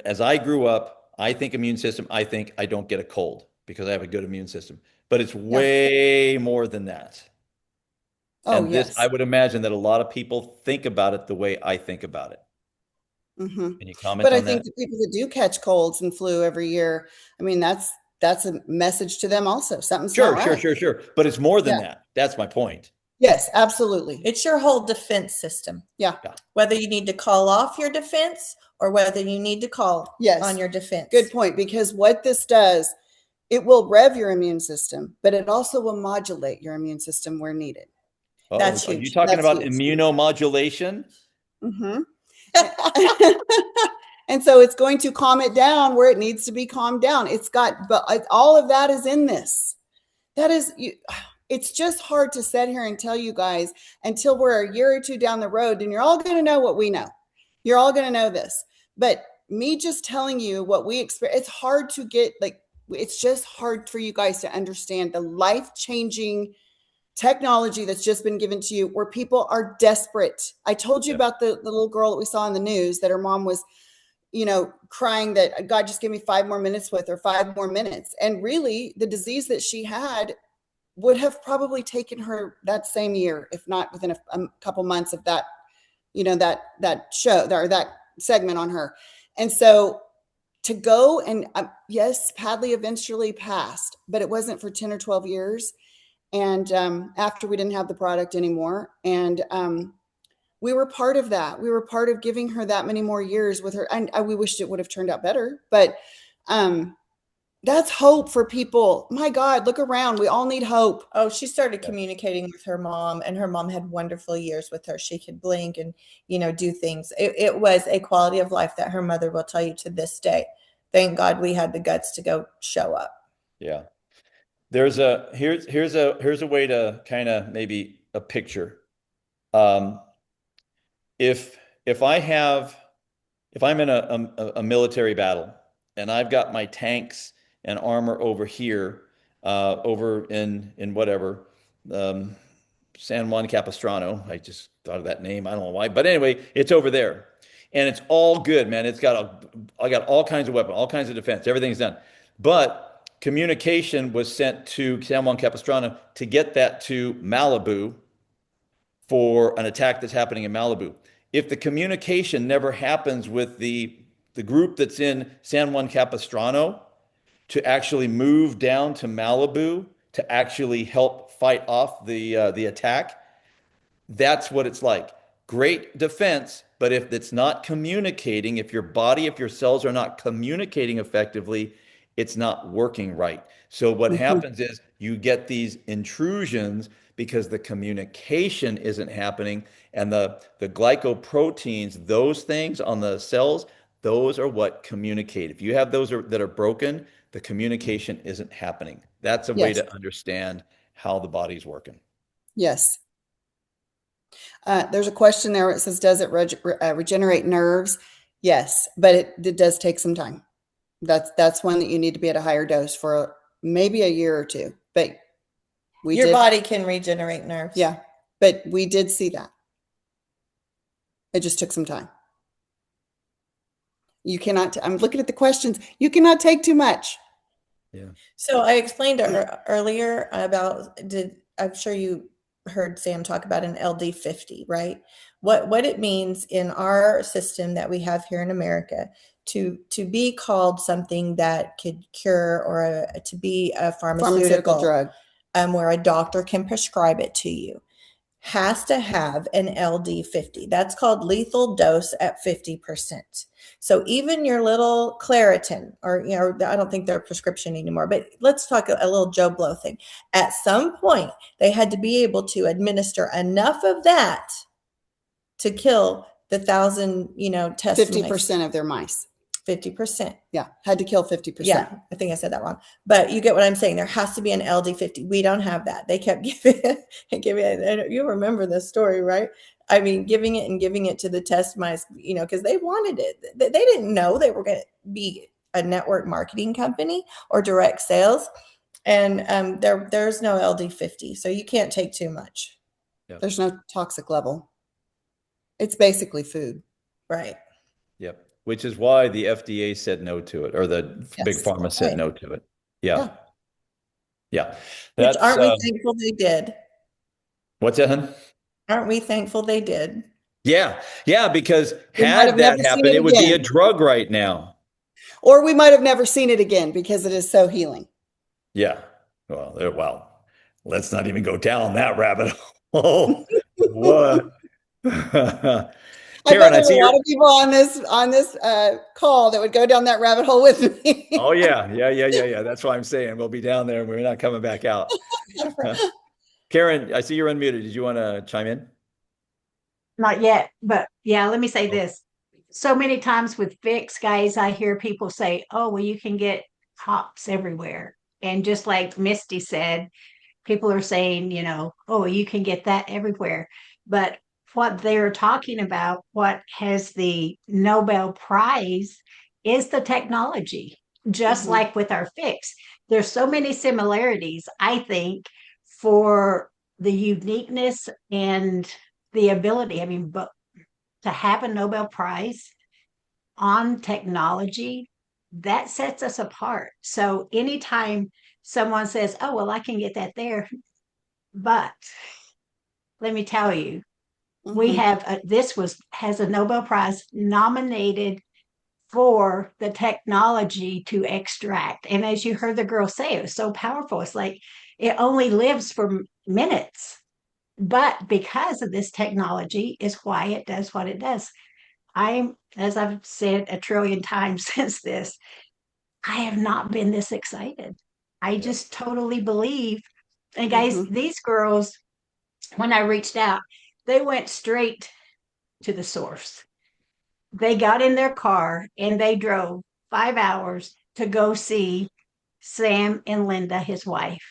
Speaker 2: as I grew up, I think immune system, I think I don't get a cold because I have a good immune system. But it's way more than that.
Speaker 4: Oh,
Speaker 2: And this, I
Speaker 4: yes.
Speaker 2: would imagine that a lot of people think about it the way I think about it.
Speaker 4: Mm-hmm.
Speaker 2: Can you comment
Speaker 4: But I
Speaker 2: on
Speaker 4: think
Speaker 2: that?
Speaker 4: the people that do catch colds and flu every year, I mean, that's a message to them also. Something's not right.
Speaker 2: Sure. But it's more than
Speaker 4: Yeah.
Speaker 2: that. That's my point.
Speaker 4: Yes, absolutely.
Speaker 5: It's your whole defense system.
Speaker 4: Yeah.
Speaker 5: Whether you need to call off your defense or whether you need to call
Speaker 4: Yes.
Speaker 5: on your defense.
Speaker 4: Good point. Because what this does, it will rev your immune system, but it also will modulate your immune system where needed.
Speaker 2: Oh,
Speaker 5: That's
Speaker 2: are you
Speaker 5: huge.
Speaker 2: talking
Speaker 4: That's
Speaker 2: about
Speaker 4: huge.
Speaker 2: immunomodulation?
Speaker 4: Mm-hmm. And so it's going to calm it down where it needs to be calmed down. But all of that is in this. It's just hard to sit here and tell you guys until we're a year or two down the road, and you're all going to know what we know. You're all going to know this. But me just telling you what we experience, it's hard to get, it's just hard for you guys to understand the life-changing technology that's just been given to you where people are desperate. I told you about the little girl that we saw in the news that her mom was, crying that God just give me 5 more minutes with her, 5 more minutes. And really the disease that she had would have probably taken her that same year, if not within a couple months of that, that show or that segment on her. And so to go and yes, Padley eventually passed, but it wasn't for 10 or 12 years. And after we didn't have the product anymore. And we were part of that. We were part of giving her that many more years with her. And we wished it would have turned out better. But that's hope for people. My God, look around. We all need hope.
Speaker 5: Oh, she started communicating with her mom, and her mom had wonderful years with her. She could blink and, do things. It was a quality of life that her mother will tell you to this day. Thank God we had the guts to go show up.
Speaker 2: Yeah. here's a way to kind of maybe a picture. Um, if if I'm in a military battle and I've got my tanks and armor over here, over in whatever, um, San Juan Capistrano. I just thought of that name. I don't know why, but anyway, it's over there, and it's all good, man. I got all kinds of weapons, all kinds of defense. Everything's done, but communication was sent to San Juan Capistrano to get that to Malibu for an attack that's happening in Malibu. If the communication never happens with the group that's in San Juan Capistrano to actually move down to Malibu to actually help fight off the attack, that's what it's like. Great defense, but if it's not communicating, if if your cells are not communicating effectively, it's not working right. So what
Speaker 4: Mhm.
Speaker 2: happens is you get these intrusions because the communication isn't happening, and the glycoproteins, those things on the cells, those are what communicate. If you have that are broken, the communication isn't happening. That's a way
Speaker 4: Yes.
Speaker 2: to understand how the body's working.
Speaker 4: Yes. There's a question there. It says, "Does it regenerate nerves?" Yes, but it does take some time. That's one that you need to be at a higher dose for maybe a year or two. But we
Speaker 5: Your
Speaker 4: did,
Speaker 5: body can regenerate nerves.
Speaker 4: yeah. But we did see that. It just took some time. You cannot. I'm looking at the questions. You cannot take too much.
Speaker 2: Yeah.
Speaker 5: So I explained earlier about I'm sure you heard Sam talk about an LD50, right? What it means in our system that we have here in America to be called something that could cure or to be a
Speaker 4: Pharmaceutical
Speaker 5: pharmaceutical,
Speaker 4: drug.
Speaker 5: where a doctor can prescribe it to you, has to have an LD50. That's called lethal dose at 50%. So even your little Claritin, or I don't think they're prescription anymore, but let's talk a little Joe Blow thing. At some point, they had to be able to administer enough of that to kill the 1,000, test
Speaker 4: 50% of their mice.
Speaker 5: 50%.
Speaker 4: Yeah, had to kill 50%.
Speaker 5: Yeah, I think I said that wrong. But you get what I'm saying. There has to be an LD50. We don't have that. They kept giving it and giving it. And you remember this story, right? I mean, giving it and giving it to the test mice, because they wanted it. They didn't know they were going to be a network marketing company or direct sales. And there's no LD50. So you can't take too much.
Speaker 2: Yep.
Speaker 4: There's no toxic level. It's basically food.
Speaker 5: Right.
Speaker 2: Yep. Which is why the FDA said no to it, or the big
Speaker 4: Yes.
Speaker 2: pharma said
Speaker 5: Right.
Speaker 2: no to it. Yeah.
Speaker 4: Yeah.
Speaker 2: Yeah.
Speaker 5: Which
Speaker 2: That's
Speaker 5: aren't we thankful they did?
Speaker 2: what's that, hun?
Speaker 5: Aren't we thankful they did?
Speaker 2: Yeah. Yeah, because
Speaker 4: We might
Speaker 2: had
Speaker 4: have never
Speaker 2: that
Speaker 4: seen
Speaker 2: happened,
Speaker 4: it
Speaker 2: it would be a
Speaker 4: again.
Speaker 2: drug right now.
Speaker 4: Or we might have never seen it again because it is so healing.
Speaker 2: Yeah. Well, let's not even go down that rabbit hole. What?
Speaker 4: I bet
Speaker 2: Karen, I
Speaker 4: there's a
Speaker 2: see
Speaker 4: lot
Speaker 2: you're.
Speaker 4: of people on this call that would go down that rabbit hole with me.
Speaker 2: Oh yeah, yeah. That's why I'm saying we'll be down there and we're not coming back out. Karen, I see you're unmuted. Did you want to chime in?
Speaker 1: Not yet, but yeah, let me say
Speaker 2: Oh,
Speaker 1: this. So many times with fix, guys, I hear people say, oh, well, you can get hops everywhere. And just like Misty said, people are saying, oh, you can get that everywhere. But what they're talking about, what has the Nobel Prize, is the technology, just
Speaker 4: Mhm.
Speaker 1: like with our fix. There's so many similarities, I think, for the uniqueness and the ability. I mean, but to have a Nobel Prize on technology, that sets us apart. So anytime someone says, oh, well, I can get that there, but let me tell you, we
Speaker 4: Mhm.
Speaker 1: have has a Nobel Prize nominated for the technology to extract. And as you heard the girl say, it was so powerful. It's like it only lives for minutes. But because of this technology is why it does what it does. As I've said a trillion times since this, I have not been this excited. I
Speaker 2: yeah.
Speaker 1: just totally believe. And guys,
Speaker 4: Mhm.
Speaker 1: these girls, when I reached out, they went straight to the source. They got in their car and they drove 5 hours to go see Sam and Linda, his wife.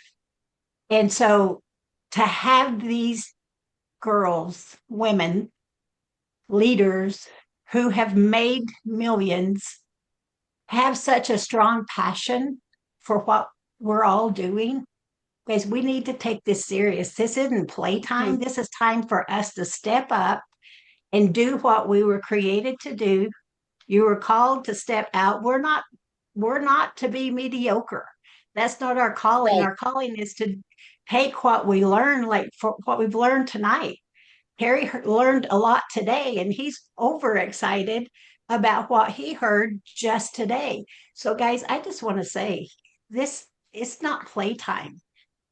Speaker 1: And so to have these girls, women, leaders who have made millions have such a strong passion for what we're all doing, because we need to take this serious. This isn't playtime. This is time for us to step up and do what we were created to do. You were called to step out. We're not to be mediocre. That's not our calling.
Speaker 4: Right.
Speaker 1: Our calling is to take what we learn, like for what we've learned tonight. Harry learned a lot today, and he's overexcited about what he heard just today. So, guys, I just want to say this it's not playtime.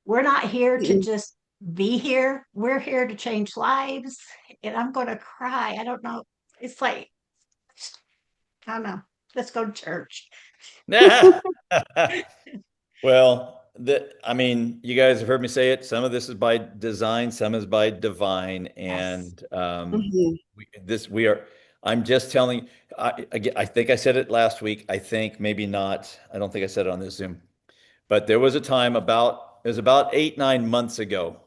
Speaker 1: We're not here to just be here. We're here to change lives. And I'm going to cry. I don't know. It's like, I don't know. Let's go to church.
Speaker 2: Well, I mean, you guys have heard me say it. Some of this is by design, some is by divine,
Speaker 1: Yes.
Speaker 2: and
Speaker 4: Mhm.
Speaker 2: I'm just telling. I think I said it last week. I think maybe not. I don't think I said it on this Zoom, but there was a time it was about 8, 9 months ago,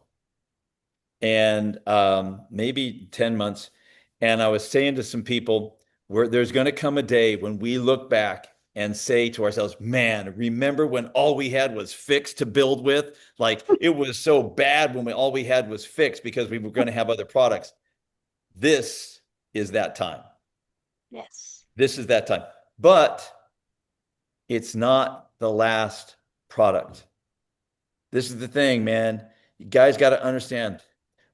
Speaker 2: and maybe 10 months, and I was saying to some people, where there's going to come a day when we look back and say to ourselves, man, remember when all we had was fixed to build with? Like it was so bad when all we had was fixed because we were going to have other products. This is that time.
Speaker 1: Yes.
Speaker 2: This is that time. But it's not the last product. This is the thing, man. You guys got to understand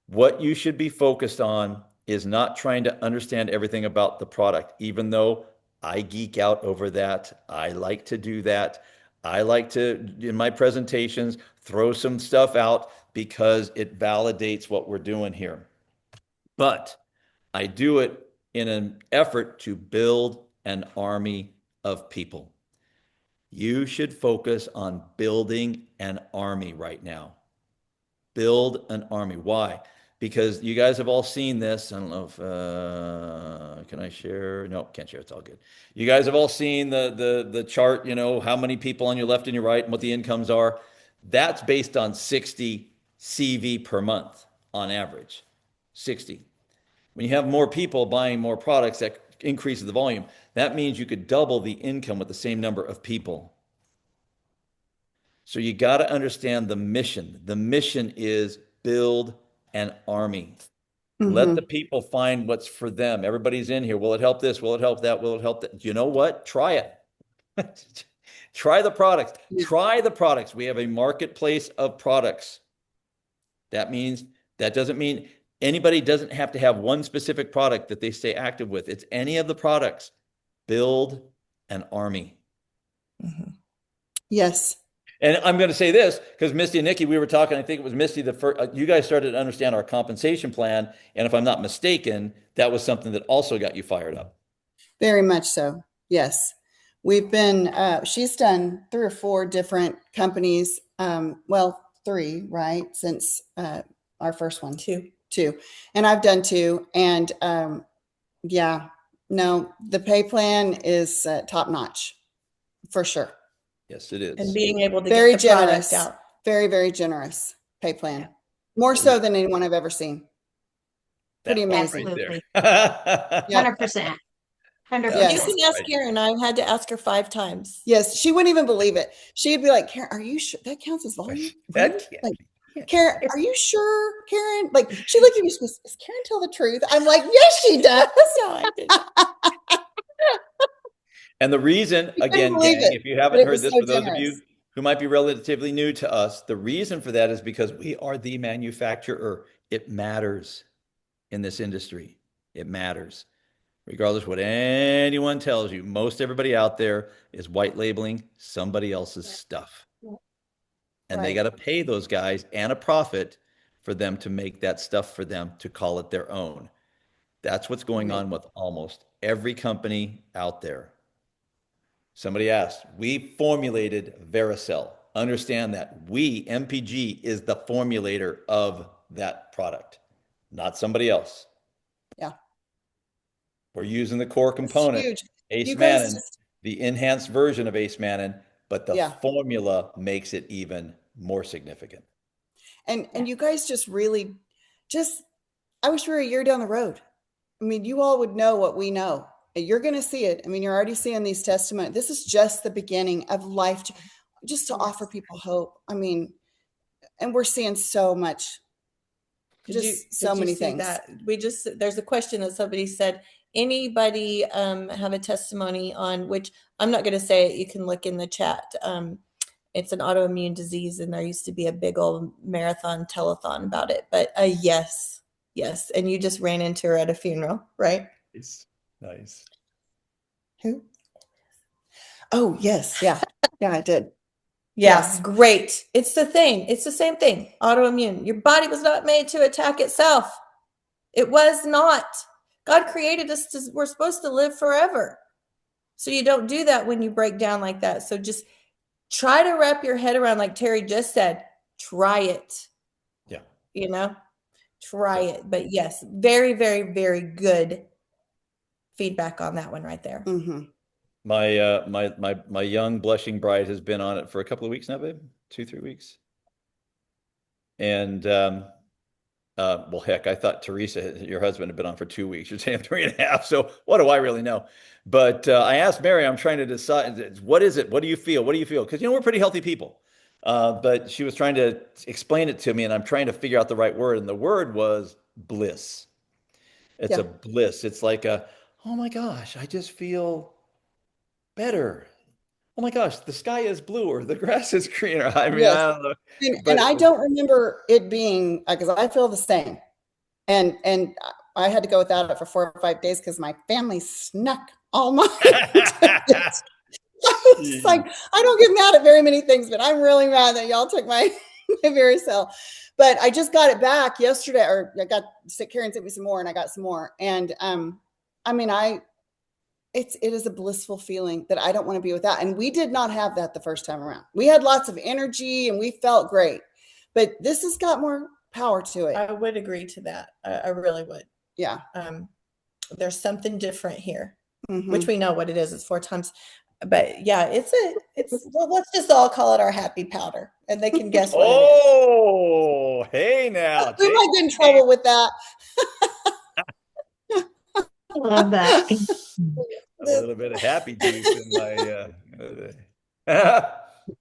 Speaker 2: what you should be focused on is not trying to understand everything about the product, even though I geek out over that. I like to do that. I like to, in my presentations, throw some stuff out because it validates what we're doing here. But I do it in an effort to build an army of people. You should focus on building an army right now. Build an army. Why? Because you guys have all seen this. I don't know if can I share? No, can't share. It's all good. You guys have all seen the chart. You know how many people on your left and your right, and what the incomes are. That's based on 60 CV per month on average. 60. When you have more people buying more products, that increases the volume. That means you could double the income with the same number of people. So you got to understand the mission. The mission is build an army. Let the people find what's for them. Everybody's in here. Will it help this? Will it help that? Will it help that? You know what? Try it. Try the products. Try the products. We have a marketplace of products. That doesn't mean anybody doesn't have to have one specific product that they stay active with. It's any of the products. Build an army.
Speaker 4: Yes.
Speaker 2: And I'm going to say this because Misti and Nikki, we were talking. I think it was Misti. You guys started to understand our compensation plan, and if I'm not mistaken, that was something that also got you fired up.
Speaker 4: Very much so. Yes. We've been, she's done 3 or 4 different companies. Well, 3, right? Since our first one.
Speaker 5: 2.
Speaker 4: 2. And I've done 2. And yeah, no, the pay plan is top notch for sure.
Speaker 2: Yes, it is.
Speaker 5: And being able to
Speaker 4: Very
Speaker 5: get the product
Speaker 4: generous.
Speaker 5: out.
Speaker 4: Very, very generous pay plan.
Speaker 5: Yeah.
Speaker 4: More so than anyone I've ever seen. Pretty
Speaker 2: That part
Speaker 4: amazing.
Speaker 1: Absolutely.
Speaker 2: right there.
Speaker 1: 100%. 100%.
Speaker 4: Yes.
Speaker 5: You can ask Karen. I've had to ask her 5 times.
Speaker 4: Yes, she wouldn't even believe it. She'd be like, "Karen, are you sure that counts as volume?
Speaker 2: That
Speaker 4: Really?
Speaker 2: can't
Speaker 4: Like,
Speaker 2: be.
Speaker 4: Karen, are you sure, Karen?" Like, she looked at me. She goes, "Does Karen tell the truth?" I'm like, "Yes, she does."
Speaker 5: No, I didn't.
Speaker 2: And the reason,
Speaker 4: Couldn't
Speaker 2: again,
Speaker 4: believe
Speaker 2: gang,
Speaker 4: it,
Speaker 2: if you
Speaker 4: but
Speaker 2: haven't
Speaker 4: it
Speaker 2: heard
Speaker 4: was
Speaker 2: this,
Speaker 4: so
Speaker 2: for those of
Speaker 4: generous.
Speaker 2: you who might be relatively new to us, the reason for that is because we are the manufacturer. It matters in this industry. It matters. Regardless what anyone tells you, most everybody out there is white labeling somebody else's stuff. And they
Speaker 4: Right.
Speaker 2: got to pay those guys and a profit for them to make that stuff for them to call it their own. That's what's going
Speaker 4: Right.
Speaker 2: on with almost every company out there. Somebody asked, we formulated VeraCell. Understand that we, MPG, is the formulator of that product, not somebody else.
Speaker 4: Yeah.
Speaker 2: We're using the core
Speaker 4: It's
Speaker 2: component,
Speaker 4: huge.
Speaker 2: Ace
Speaker 4: You guys
Speaker 2: Mannin,
Speaker 4: just,
Speaker 2: the enhanced version of Ace Mannin, but the
Speaker 4: yeah.
Speaker 2: formula makes it even more significant.
Speaker 4: And you guys just really I wish we were a year down the road. I mean, you all would know what we know. You're going to see it. I mean, you're already seeing these testimonies. This is just the beginning of life, just to offer people hope. I mean, and we're seeing so much, so many things.
Speaker 5: That? There's a question that somebody said, anybody have a testimony on, which I'm not going to say it, you can look in the chat. It's an autoimmune disease, and there used to be a big old marathon telethon about it. But yes. And you just ran into her at a funeral, right?
Speaker 2: It's nice.
Speaker 4: Who? Oh, yes. Yeah. Yeah, I did.
Speaker 5: Yeah,
Speaker 4: Yes.
Speaker 5: great. It's the thing. It's the same thing. Autoimmune. Your body was not made to attack itself. It was not. God created us we're supposed to live forever. So you don't do that when you break down like that. So just try to wrap your head around, like Terry just said, try it.
Speaker 2: Yeah.
Speaker 5: Try it. But yes, very, very, very good feedback on that one right there.
Speaker 4: Mm-hmm.
Speaker 2: My young blushing bride has been on it for a couple of weeks now, babe. 2-3 weeks. And well, heck, I thought Teresa, your husband, had been on for 2 weeks. You're saying 3.5. So what do I really know? But I asked Mary, I'm trying to decide, what is it? What do you feel? What do you feel? Because, we're pretty healthy people. But she was trying to explain it to me, and I'm trying to figure out the right word. And the word was bliss. It's a bliss. It's like oh my gosh, I just feel better. Oh my gosh, the sky is blue, or the grass is greener. I mean,
Speaker 4: Yes.
Speaker 2: I don't know.
Speaker 4: And I don't remember it being, because I feel the same. And I had to go without it for 4 or 5 days because my family snuck all my tickets. It's like, I don't get mad at very many things, but I'm really mad that y'all took my VeraCell. But I just got it back yesterday, or I got Karen sent me some more, and I got some more. And I mean, it is a blissful feeling that I don't want to be without. And we did not have that the first time around. We had lots of energy and we felt great, but this has got more power to it.
Speaker 5: I would agree to that. I really would.
Speaker 4: Yeah.
Speaker 5: There's something different here,
Speaker 4: Mm-hmm.
Speaker 5: which we know what it is. It's 4 times. But yeah, it's well, let's just all call it our happy powder, and they can guess what it is.
Speaker 2: Oh, hey now.
Speaker 4: We might get in trouble with that.
Speaker 1: I love that.
Speaker 2: A little bit of happy juice in my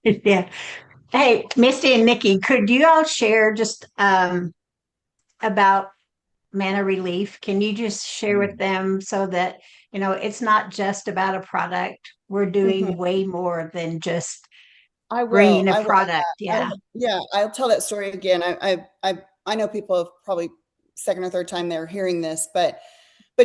Speaker 1: Yeah. Hey, Misty and Nikki, could you all share just about Mana Relief? Can you just share with them so that, it's not just about a product. We're doing way more than just bringing a product. Yeah.
Speaker 4: I'll tell that story again. I know people have probably second or third time they're hearing this, but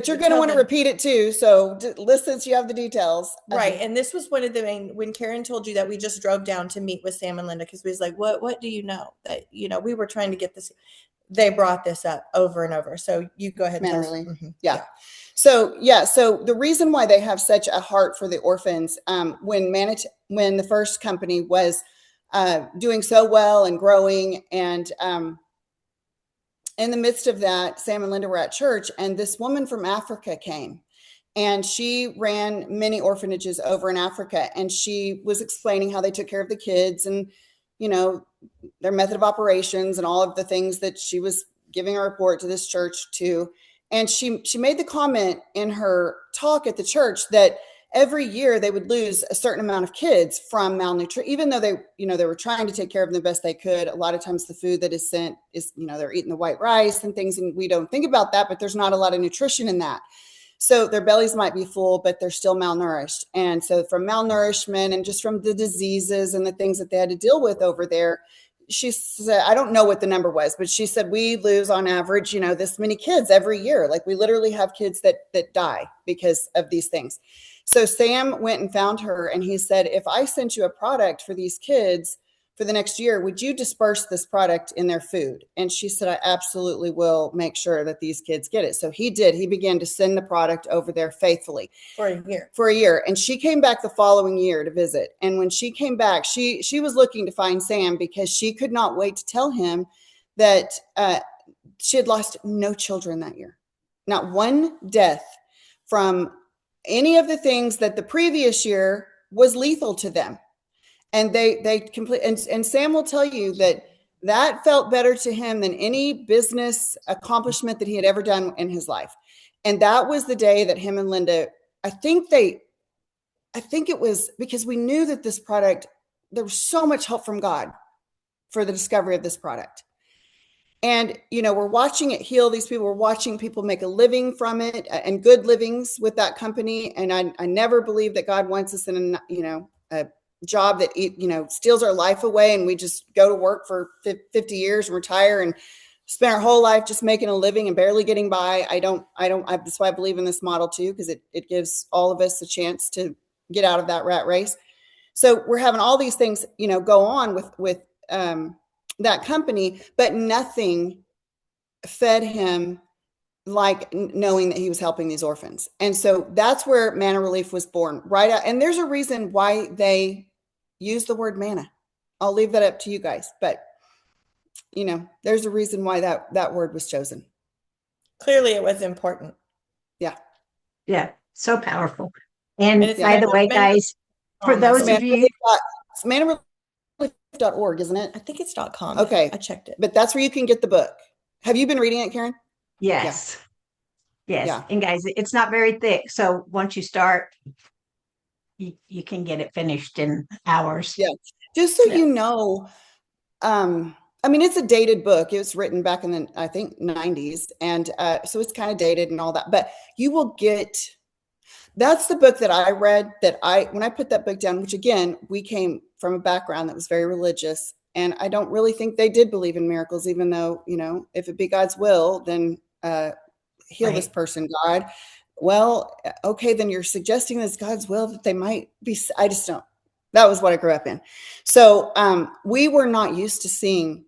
Speaker 4: you're going to want to repeat it too. So listen, so you have the details.
Speaker 5: Right. And this was one of the main, when Karen told you that we just drove down to meet with Sam and Linda, because we was like, what do you know? That, we were trying to get this. They brought this up over and over. So you go ahead and tell us.
Speaker 4: Yeah. So the reason why they have such a heart for the orphans, when the first company was doing so well and growing, and in the midst of that, Sam and Linda were at church, and this woman from Africa came, and she ran many orphanages over in Africa, and she was explaining how they took care of the kids and, their method of operations and all of the things that she was giving a report to this church to. And she made the comment in her talk at the church that every year they would lose a certain amount of kids from malnutrition, even though they were trying to take care of them the best they could. A lot of times the food that is sent is, they're eating the white rice and things, and we don't think about that, but there's not a lot of nutrition in that. So their bellies might be full, but they're still malnourished. And so from malnourishment and just from the diseases and the things that they had to deal with over there, she said, I don't know what the number was, but she said, we lose on average, this many kids every year. Like, we literally have kids that die because of these things. So Sam went and found her, and he said, if I sent you a product for these kids for the next year, would you disperse this product in their food? And she said, I absolutely will make sure that these kids get it. So he did. He began to send the product over there faithfully. For a year. And she came back the following year to visit. And when she came back, she was looking to find Sam because she could not wait to tell him that she had lost no children that year. Not one death from any of the things that the previous year was lethal to them. And they complete, and Sam will tell you that That felt better to him than any business accomplishment that he had ever done in his life. And that was the day that him and Linda, I think it was because we knew that this product, there was so much help from God for the discovery of this product. And, we're watching it heal these people. We're watching people make a living from it and good livings with that company. And I never believe that God wants us in a job that, steals our life away and we just go to work for 50 years and retire and spend our whole life just making a living and barely getting by. That's why I believe in this model too, because it gives all of us a chance to get out of that rat race. So we're having all these things, go on with that company, but nothing fed him like knowing that he was helping these orphans. And so that's where Manna Relief was born, right out. And there's a reason why they use the word manna. I'll leave that up to you guys, but there's a reason why that word was chosen.
Speaker 5: Clearly it was important.
Speaker 1: Yeah, so powerful. And
Speaker 5: And it's
Speaker 1: by the way, guys, for those of you,
Speaker 4: it's manarelief.org, isn't it?
Speaker 5: I think it's .com.
Speaker 4: Okay.
Speaker 5: I checked it.
Speaker 4: But that's where you can get the book. Have you been reading it, Karen?
Speaker 1: yes. Yes.
Speaker 4: Yeah.
Speaker 1: And guys, it's not very thick. So once you start, you can get it finished in hours.
Speaker 4: Yeah. Just so you know, it's a dated book. It was written back in the, I think, 90s. And so it's kind of dated and all that. But you will get, that's the book that I read when I put that book down, which again, we came from a background that was very religious. And I don't really think they did believe in miracles, even though, if it be God's will, then heal this person, God. Well, okay, then you're suggesting that it's God's will that they might be. I just don't. That was what I grew up in. So we were not used to seeing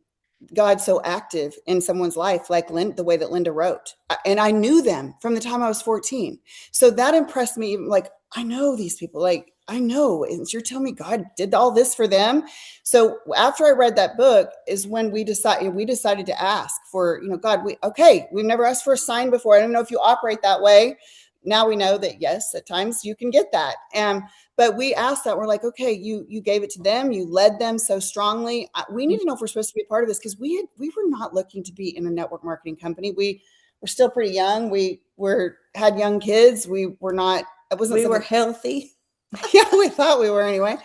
Speaker 4: God so active in someone's life, like the way that Linda wrote. And I knew them from the time I was 14. So that impressed me. Like, I know these people. Like, I know. And you're telling me God did all this for them. So after I read that book is when we decided to ask for, God, we've never asked for a sign before. I don't know if you operate that way. Now we know that, yes, at times you can get that. But we asked that. We're like, okay, you gave it to them. You led them so strongly. We need to know if we're supposed to be a part of this, because we were not looking to be in a network marketing company. We were still pretty young. We had young kids. We were not. It wasn't.
Speaker 5: We were healthy.
Speaker 4: Yeah, we thought we were anyway.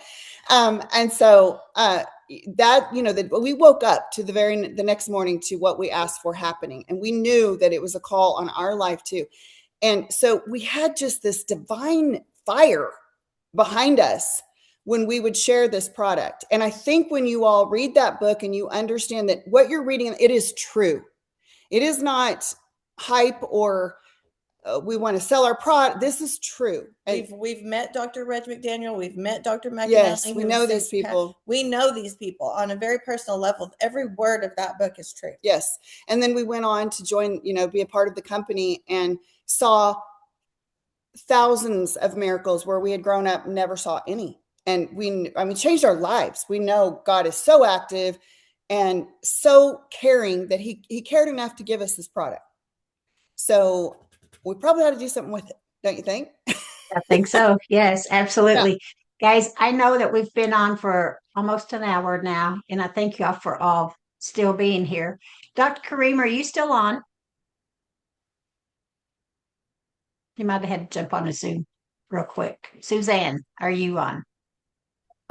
Speaker 4: And so that we woke up to the next morning to what we asked for happening, and we knew that it was a call on our life too. And so we had just this divine fire behind us when we would share this product. And I think when you all read that book and you understand that what you're reading, it is true. It is not hype or we want to sell our product. This is true.
Speaker 5: We've met Dr. Reg McDaniel. We've met Dr. McAnally.
Speaker 4: Yes, we know these people.
Speaker 5: We know these people on a very personal level. Every word of that book is true.
Speaker 4: Yes. And then we went on to join, be a part of the company and saw thousands of miracles where we had grown up, never saw any. And changed our lives. We know God is so active and so caring that he cared enough to give us this product. So we probably ought to do something with it, don't you think?
Speaker 1: I think so. Yes, absolutely. Yeah. Guys, I know that we've been on for almost an hour now, and I thank y'all for all still being here. Dr. Kareem, are you still on? You might have had to jump on a Zoom real quick. Suzanne, are you on?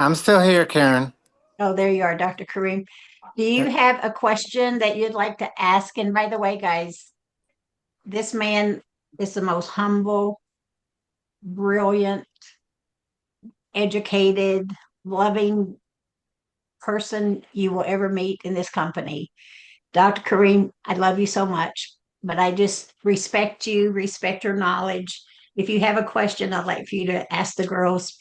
Speaker 7: I'm still here, Karen.
Speaker 1: Oh, there you are, Dr. Kareem. Do you have a question that you'd like to ask? And by the way, guys, this man is the most humble, brilliant, educated, loving person you will ever meet in this company. Dr. Kareem, I love you so much, but I just respect you, respect your knowledge. If you have a question, I'd like for you to ask the girls.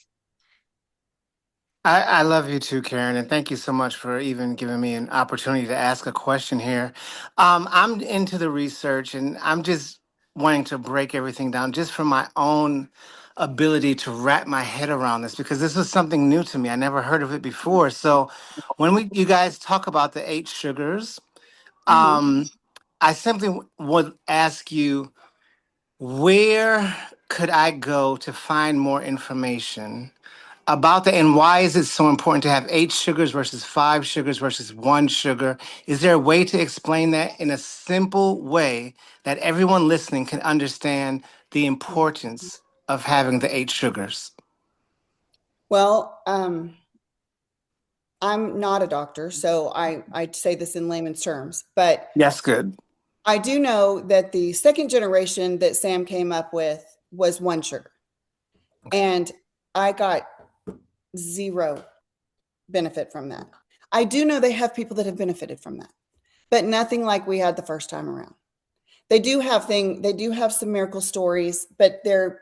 Speaker 7: I love you too, Karen, and thank you so much for even giving me an opportunity to ask a question here. I'm into the research, and I'm just wanting to break everything down just for my own ability to wrap my head around this, because this is something new to me. I never heard of it before. So when you guys talk about the 8 sugars, I simply would ask you, where could I go to find more information about that, and why is it so important to have 8 sugars versus 5 sugars versus 1 sugar? Is there a way to explain that in a simple way that everyone listening can understand the importance of having the 8 sugars?
Speaker 4: Well, I'm not a doctor, so I say this in layman's terms, but
Speaker 7: That's good.
Speaker 4: I do know that the second generation that Sam came up with was 1 sugar. And I got zero benefit from that. I do know they have people that have benefited from that, but nothing like we had the first time around. They do have some miracle stories, but they're,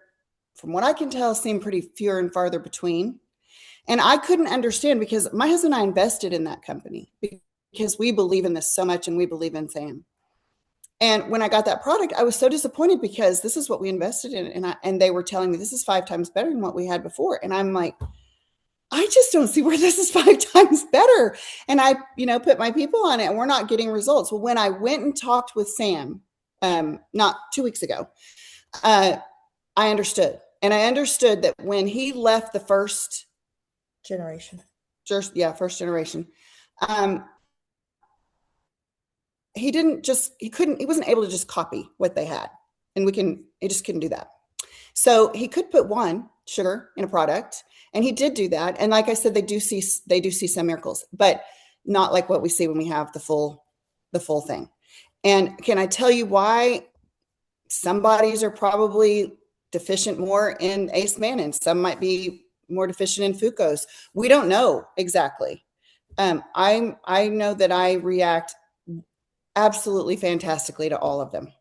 Speaker 4: from what I can tell, seem pretty fewer and farther between. And I couldn't understand, because my husband and I invested in that company because we believe in this so much and we believe in Sam. And when I got that product, I was so disappointed because this is what we invested in. And they were telling me this is 5 times better than what we had before. And I'm like, I just don't see where this is 5 times better. And I, put my people on it and we're not getting results. Well, when I went and talked with Sam, not 2 weeks ago, I understood. And I understood that when he left the first
Speaker 5: Generation.
Speaker 4: first generation, he wasn't able to just copy what they had. And he just couldn't do that. So he could put 1 sugar in a product, and he did do that. And like I said, they do see some miracles, but not like what we see when we have the full thing. And can I tell you why some bodies are probably deficient more in ACE mannan? Some might be more deficient in fucose. We don't know exactly. I know that I react absolutely fantastically to all of them.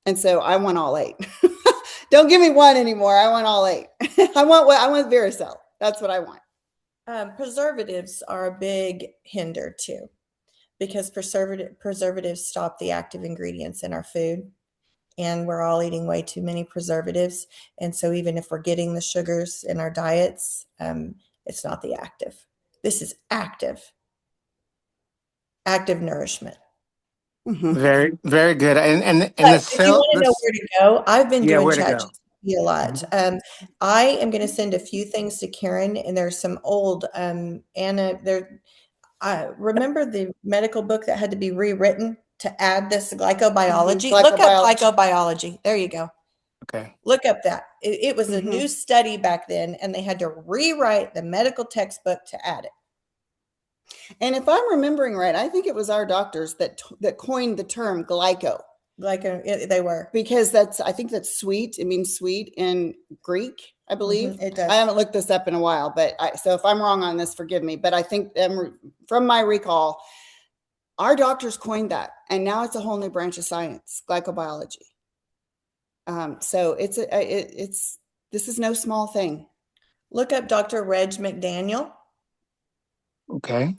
Speaker 4: And so I want all 8. Don't give me 1 anymore. I want all 8. I want VeraCell. That's what I want.
Speaker 5: Preservatives are a big hinder too, because preservatives stop the active ingredients in our food, and we're all eating way too many preservatives. And so even if we're getting the sugars in our diets, it's not the active. This is active nourishment.
Speaker 4: Mm-hmm.
Speaker 7: Very, very good. And the
Speaker 5: If you
Speaker 7: cell.
Speaker 5: want to know where to go, I've been doing
Speaker 7: Where to go?
Speaker 5: ChatGPT a lot. I am going to send a few things to Karen, and there's some old Anna. Remember the medical book that had to be rewritten to add this glycobiology?
Speaker 4: Mm-hmm.
Speaker 5: Look up glycobiology. There you go.
Speaker 7: Okay.
Speaker 5: Look up that. It was a new study back then, and they had to rewrite the medical textbook to add it.
Speaker 4: And if I'm remembering right, I think it was our doctors that coined the term glyco.
Speaker 5: They were,
Speaker 4: because I think that's sweet. It means sweet in Greek, I believe.
Speaker 5: It does.
Speaker 4: I haven't looked this up in a while, but so if I'm wrong on this, forgive me. But I think from my recall, our doctors coined that, and now it's a whole new branch of science, glycobiology. So this is no small thing.
Speaker 5: Look up Dr. Reg McDaniel.
Speaker 7: Okay.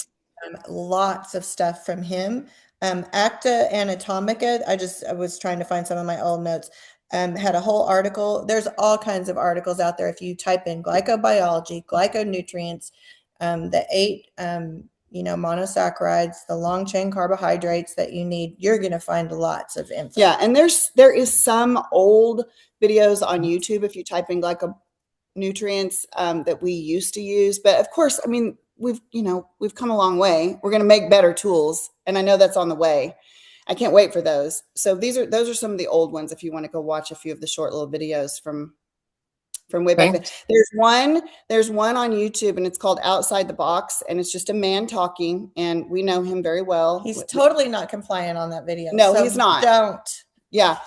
Speaker 5: Lots of stuff from him. Acta Anatomica, I was trying to find some of my old notes, had a whole article. There's all kinds of articles out there. If you type in glycobiology, glyconutrients, the 8 monosaccharides, the long chain carbohydrates that you need, you're going to find lots of info.
Speaker 4: Yeah, and there is some old videos on YouTube if you type in glyconutrients that we used to use. But of course, I mean, we've come a long way. We're going to make better tools, and I know that's on the way. I can't wait for those. So those are some of the old ones if you want to go watch a few of the short little videos from way back then. There's one on YouTube, and it's called Outside the Box, and it's just a man talking, and we know him very well.
Speaker 5: He's totally not compliant on that video.
Speaker 4: No, he's not.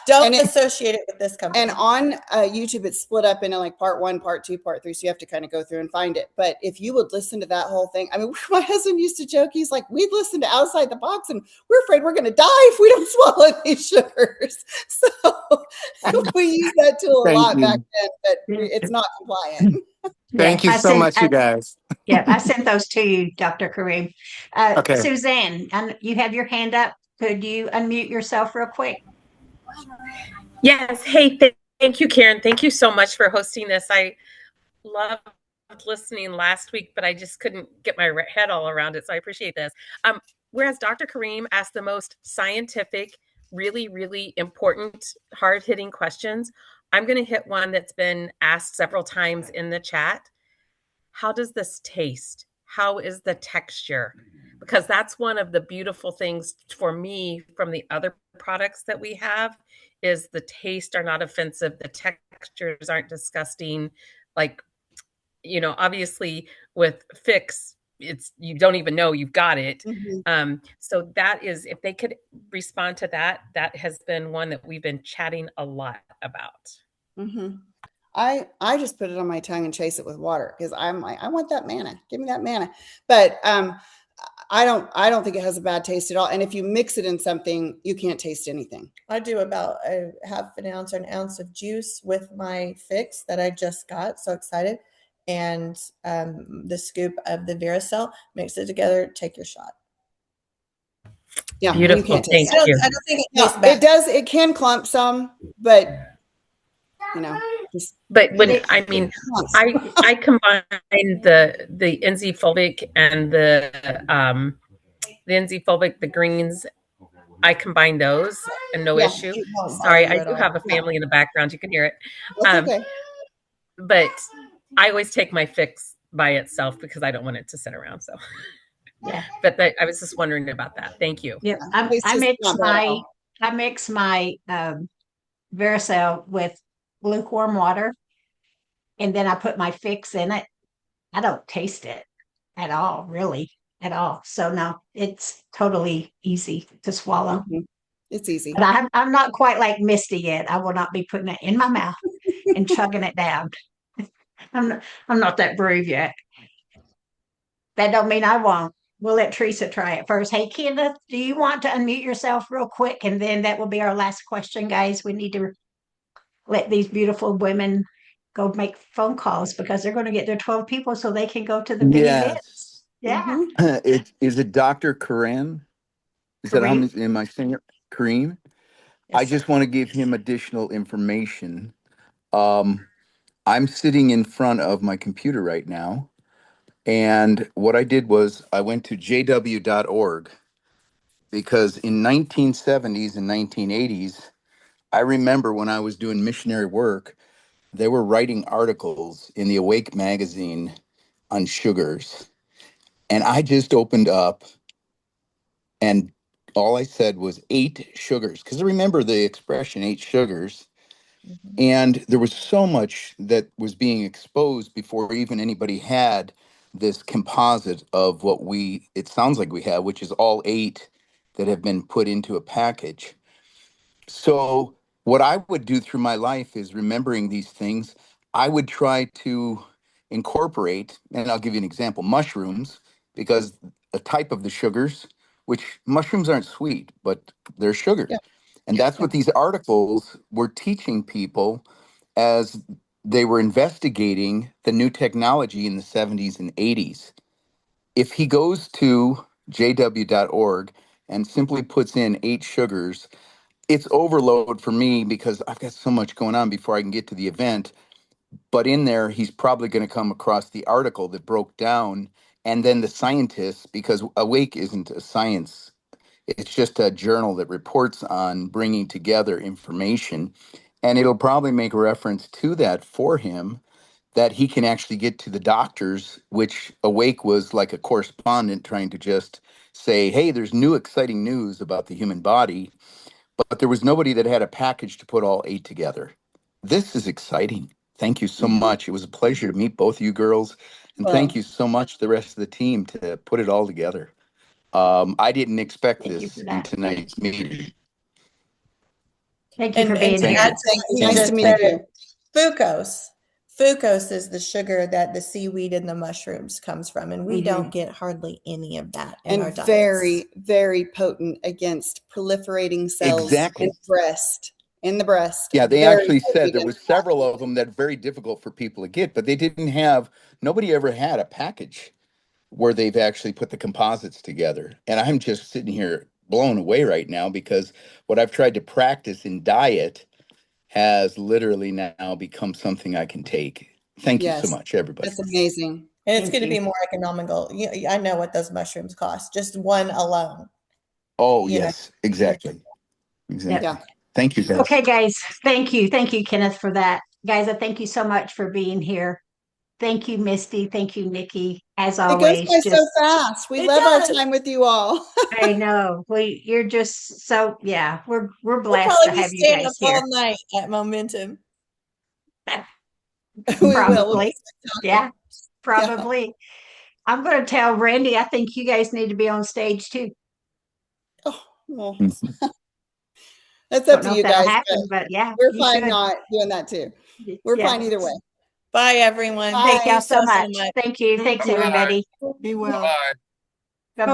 Speaker 5: Don't associate it with this company.
Speaker 4: And on YouTube, it's split up into like part 1, part 2, part 3. So you have to kind of go through and find it. But if you would listen to that whole thing, I mean, my husband used to joke. He's like, we'd listen to Outside the Box, and we're afraid we're going to die if we don't swallow these sugars. So we used that tool a lot back then, but it's not compliant.
Speaker 7: Thank you so much, you guys.
Speaker 1: Yeah, I sent those to you, Dr. Kareem.
Speaker 7: Okay.
Speaker 1: Suzanne, you have your hand up. Could you unmute yourself real quick?
Speaker 8: Yes. Hey, thank you, Karen. Thank you so much for hosting this. I loved listening last week, but I just couldn't get my head all around it. So I appreciate this. Whereas Dr. Kareem asked the most scientific, really, really important, hard-hitting questions, I'm going to hit one that's been asked several times in the chat. how does this taste? How is the texture? Because that's one of the beautiful things for me from the other products that we have is the taste are not offensive. The textures aren't disgusting. Like, obviously with Fix, it's you don't even know you've got it. So that is, if they could respond to that, that has been one that we've been chatting a lot about.
Speaker 4: I just put it on my tongue and chase it with water because I'm like, I want that manna. Give me that manna. But I don't think it has a bad taste at all. And if you mix it in something, you can't taste anything.
Speaker 5: I do about a half an ounce or an ounce of juice with my Fix that I just got. So excited. And the scoop of the VeraCell, mix it together, take your shot.
Speaker 4: Yeah,
Speaker 8: Beautiful.
Speaker 4: You can't
Speaker 8: Thank
Speaker 4: taste
Speaker 8: you.
Speaker 4: I don't think it tastes bad. It does. It can clump some, but
Speaker 8: But when I combine the enzyphobic and the enzyphobic, the greens. I combine those and no issue. Sorry, I do have a family in the background. You can hear it.
Speaker 4: That's okay.
Speaker 8: But I always take my Fix by itself because I don't want it to sit around. So
Speaker 1: Yeah.
Speaker 8: But I was just wondering about that. Thank you.
Speaker 1: Yeah. I mix my VeraCell with lukewarm water, and then I put my Fix in it. I don't taste it at all, really, at all. So no, it's totally easy to swallow.
Speaker 4: It's easy.
Speaker 1: But I'm not quite like Misti yet. I will not be putting it in my mouth and chugging it down. I'm not that brave yet. That don't mean I won't. We'll let Teresa try it first. Hey, Kenneth, do you want to unmute yourself real quick? And then that will be our last question, guys. We need to let these beautiful women go make phone calls because they're going to get their 12 people so they can go to the big events. Yeah.
Speaker 9: Is it Dr. Kareem? Is that how am I saying it? Kareem?
Speaker 1: Yes,
Speaker 9: I just want to give him additional information. I'm sitting in front of my computer right now. And what I did was I went to jw.org because in 1970s and 1980s, I remember when I was doing missionary work, they were writing articles in the Awake magazine on sugars. And I just opened up and all I said was 8 sugars, because I remember the expression 8 sugars. And there was so much that was being exposed before even anybody had this composite of what it sounds like we have, which is all 8 that have been put into a package. So what I would do through my life is remembering these things. I would try to incorporate, and I'll give you an example, mushrooms, because a type of the sugars, which mushrooms aren't sweet, but they're sugar.
Speaker 4: Yeah.
Speaker 9: And that's what these articles were teaching people as they were investigating the new technology in the 70s and 80s. If he goes to jw.org and simply puts in 8 sugars, it's overload for me because I've got so much going on before I can get to the event. But in there, he's probably going to come across the article that broke down, and then the scientists, because Awake isn't a science, it's just a journal that reports on bringing together information. And it'll probably make reference to that for him, that he can actually get to the doctors, which Awake was like a correspondent trying to just say, hey, there's new exciting news about the human body. But there was nobody that had a package to put all 8 together. This is exciting. Thank you so much. It was a pleasure to meet both you girls. And thank you so much, the rest of the team, to put it all together. I didn't expect this in tonight's meeting.
Speaker 1: Thank you for being here.
Speaker 4: Nice to meet you.
Speaker 5: Fucose is the sugar that the seaweed and the mushrooms comes from, and we don't get hardly any of that in our diets.
Speaker 4: Very, very potent against proliferating cells in the breast.
Speaker 9: Yeah, they actually said there was several of them that are very difficult for people to get, but they didn't have, nobody ever had a package where they've actually put the composites together. And I'm just sitting here blown away right now because what I've tried to practice in diet has literally now become something I can take. Thank you so much, everybody.
Speaker 4: That's amazing.
Speaker 5: And it's going to be more economical. I know what those mushrooms cost, just one alone.
Speaker 9: Oh, yes, exactly.
Speaker 1: Yeah.
Speaker 9: Thank you, guys.
Speaker 1: Okay, guys. Thank you. Thank you, Kenneth, for that. Guys, I thank you so much for being here. Thank you, Misty. Thank you, Nikki. As
Speaker 4: It goes
Speaker 1: always,
Speaker 4: by so
Speaker 1: just
Speaker 4: fast. We
Speaker 5: It
Speaker 4: love our
Speaker 5: does.
Speaker 4: time with you all.
Speaker 1: I know you're just so yeah. We're
Speaker 5: We'll
Speaker 1: blessed to
Speaker 5: probably be
Speaker 1: have you
Speaker 5: staying
Speaker 1: guys
Speaker 5: up
Speaker 1: here.
Speaker 5: all night at Momentum.
Speaker 4: We will. We'll
Speaker 1: Probably,
Speaker 4: be talking.
Speaker 1: yeah,
Speaker 4: Yeah.
Speaker 1: probably. I'm going to tell Randy. I think you guys need to be on stage too.
Speaker 4: Oh, well,
Speaker 9: Mhm.
Speaker 4: that's
Speaker 1: Don't
Speaker 4: up to
Speaker 1: know if
Speaker 4: you
Speaker 1: that'll
Speaker 4: guys,
Speaker 1: happen,
Speaker 4: but
Speaker 1: but yeah,
Speaker 4: we're
Speaker 1: you
Speaker 4: fine
Speaker 1: should.
Speaker 4: not doing that too. We're
Speaker 1: Yeah.
Speaker 4: fine either way.
Speaker 5: Bye, everyone.
Speaker 4: Bye.
Speaker 1: Thank y'all
Speaker 5: Thank you
Speaker 1: so much. Thank you. Thanks,
Speaker 6: Bye.
Speaker 1: everybody.
Speaker 6: Be well.
Speaker 1: Bye bye.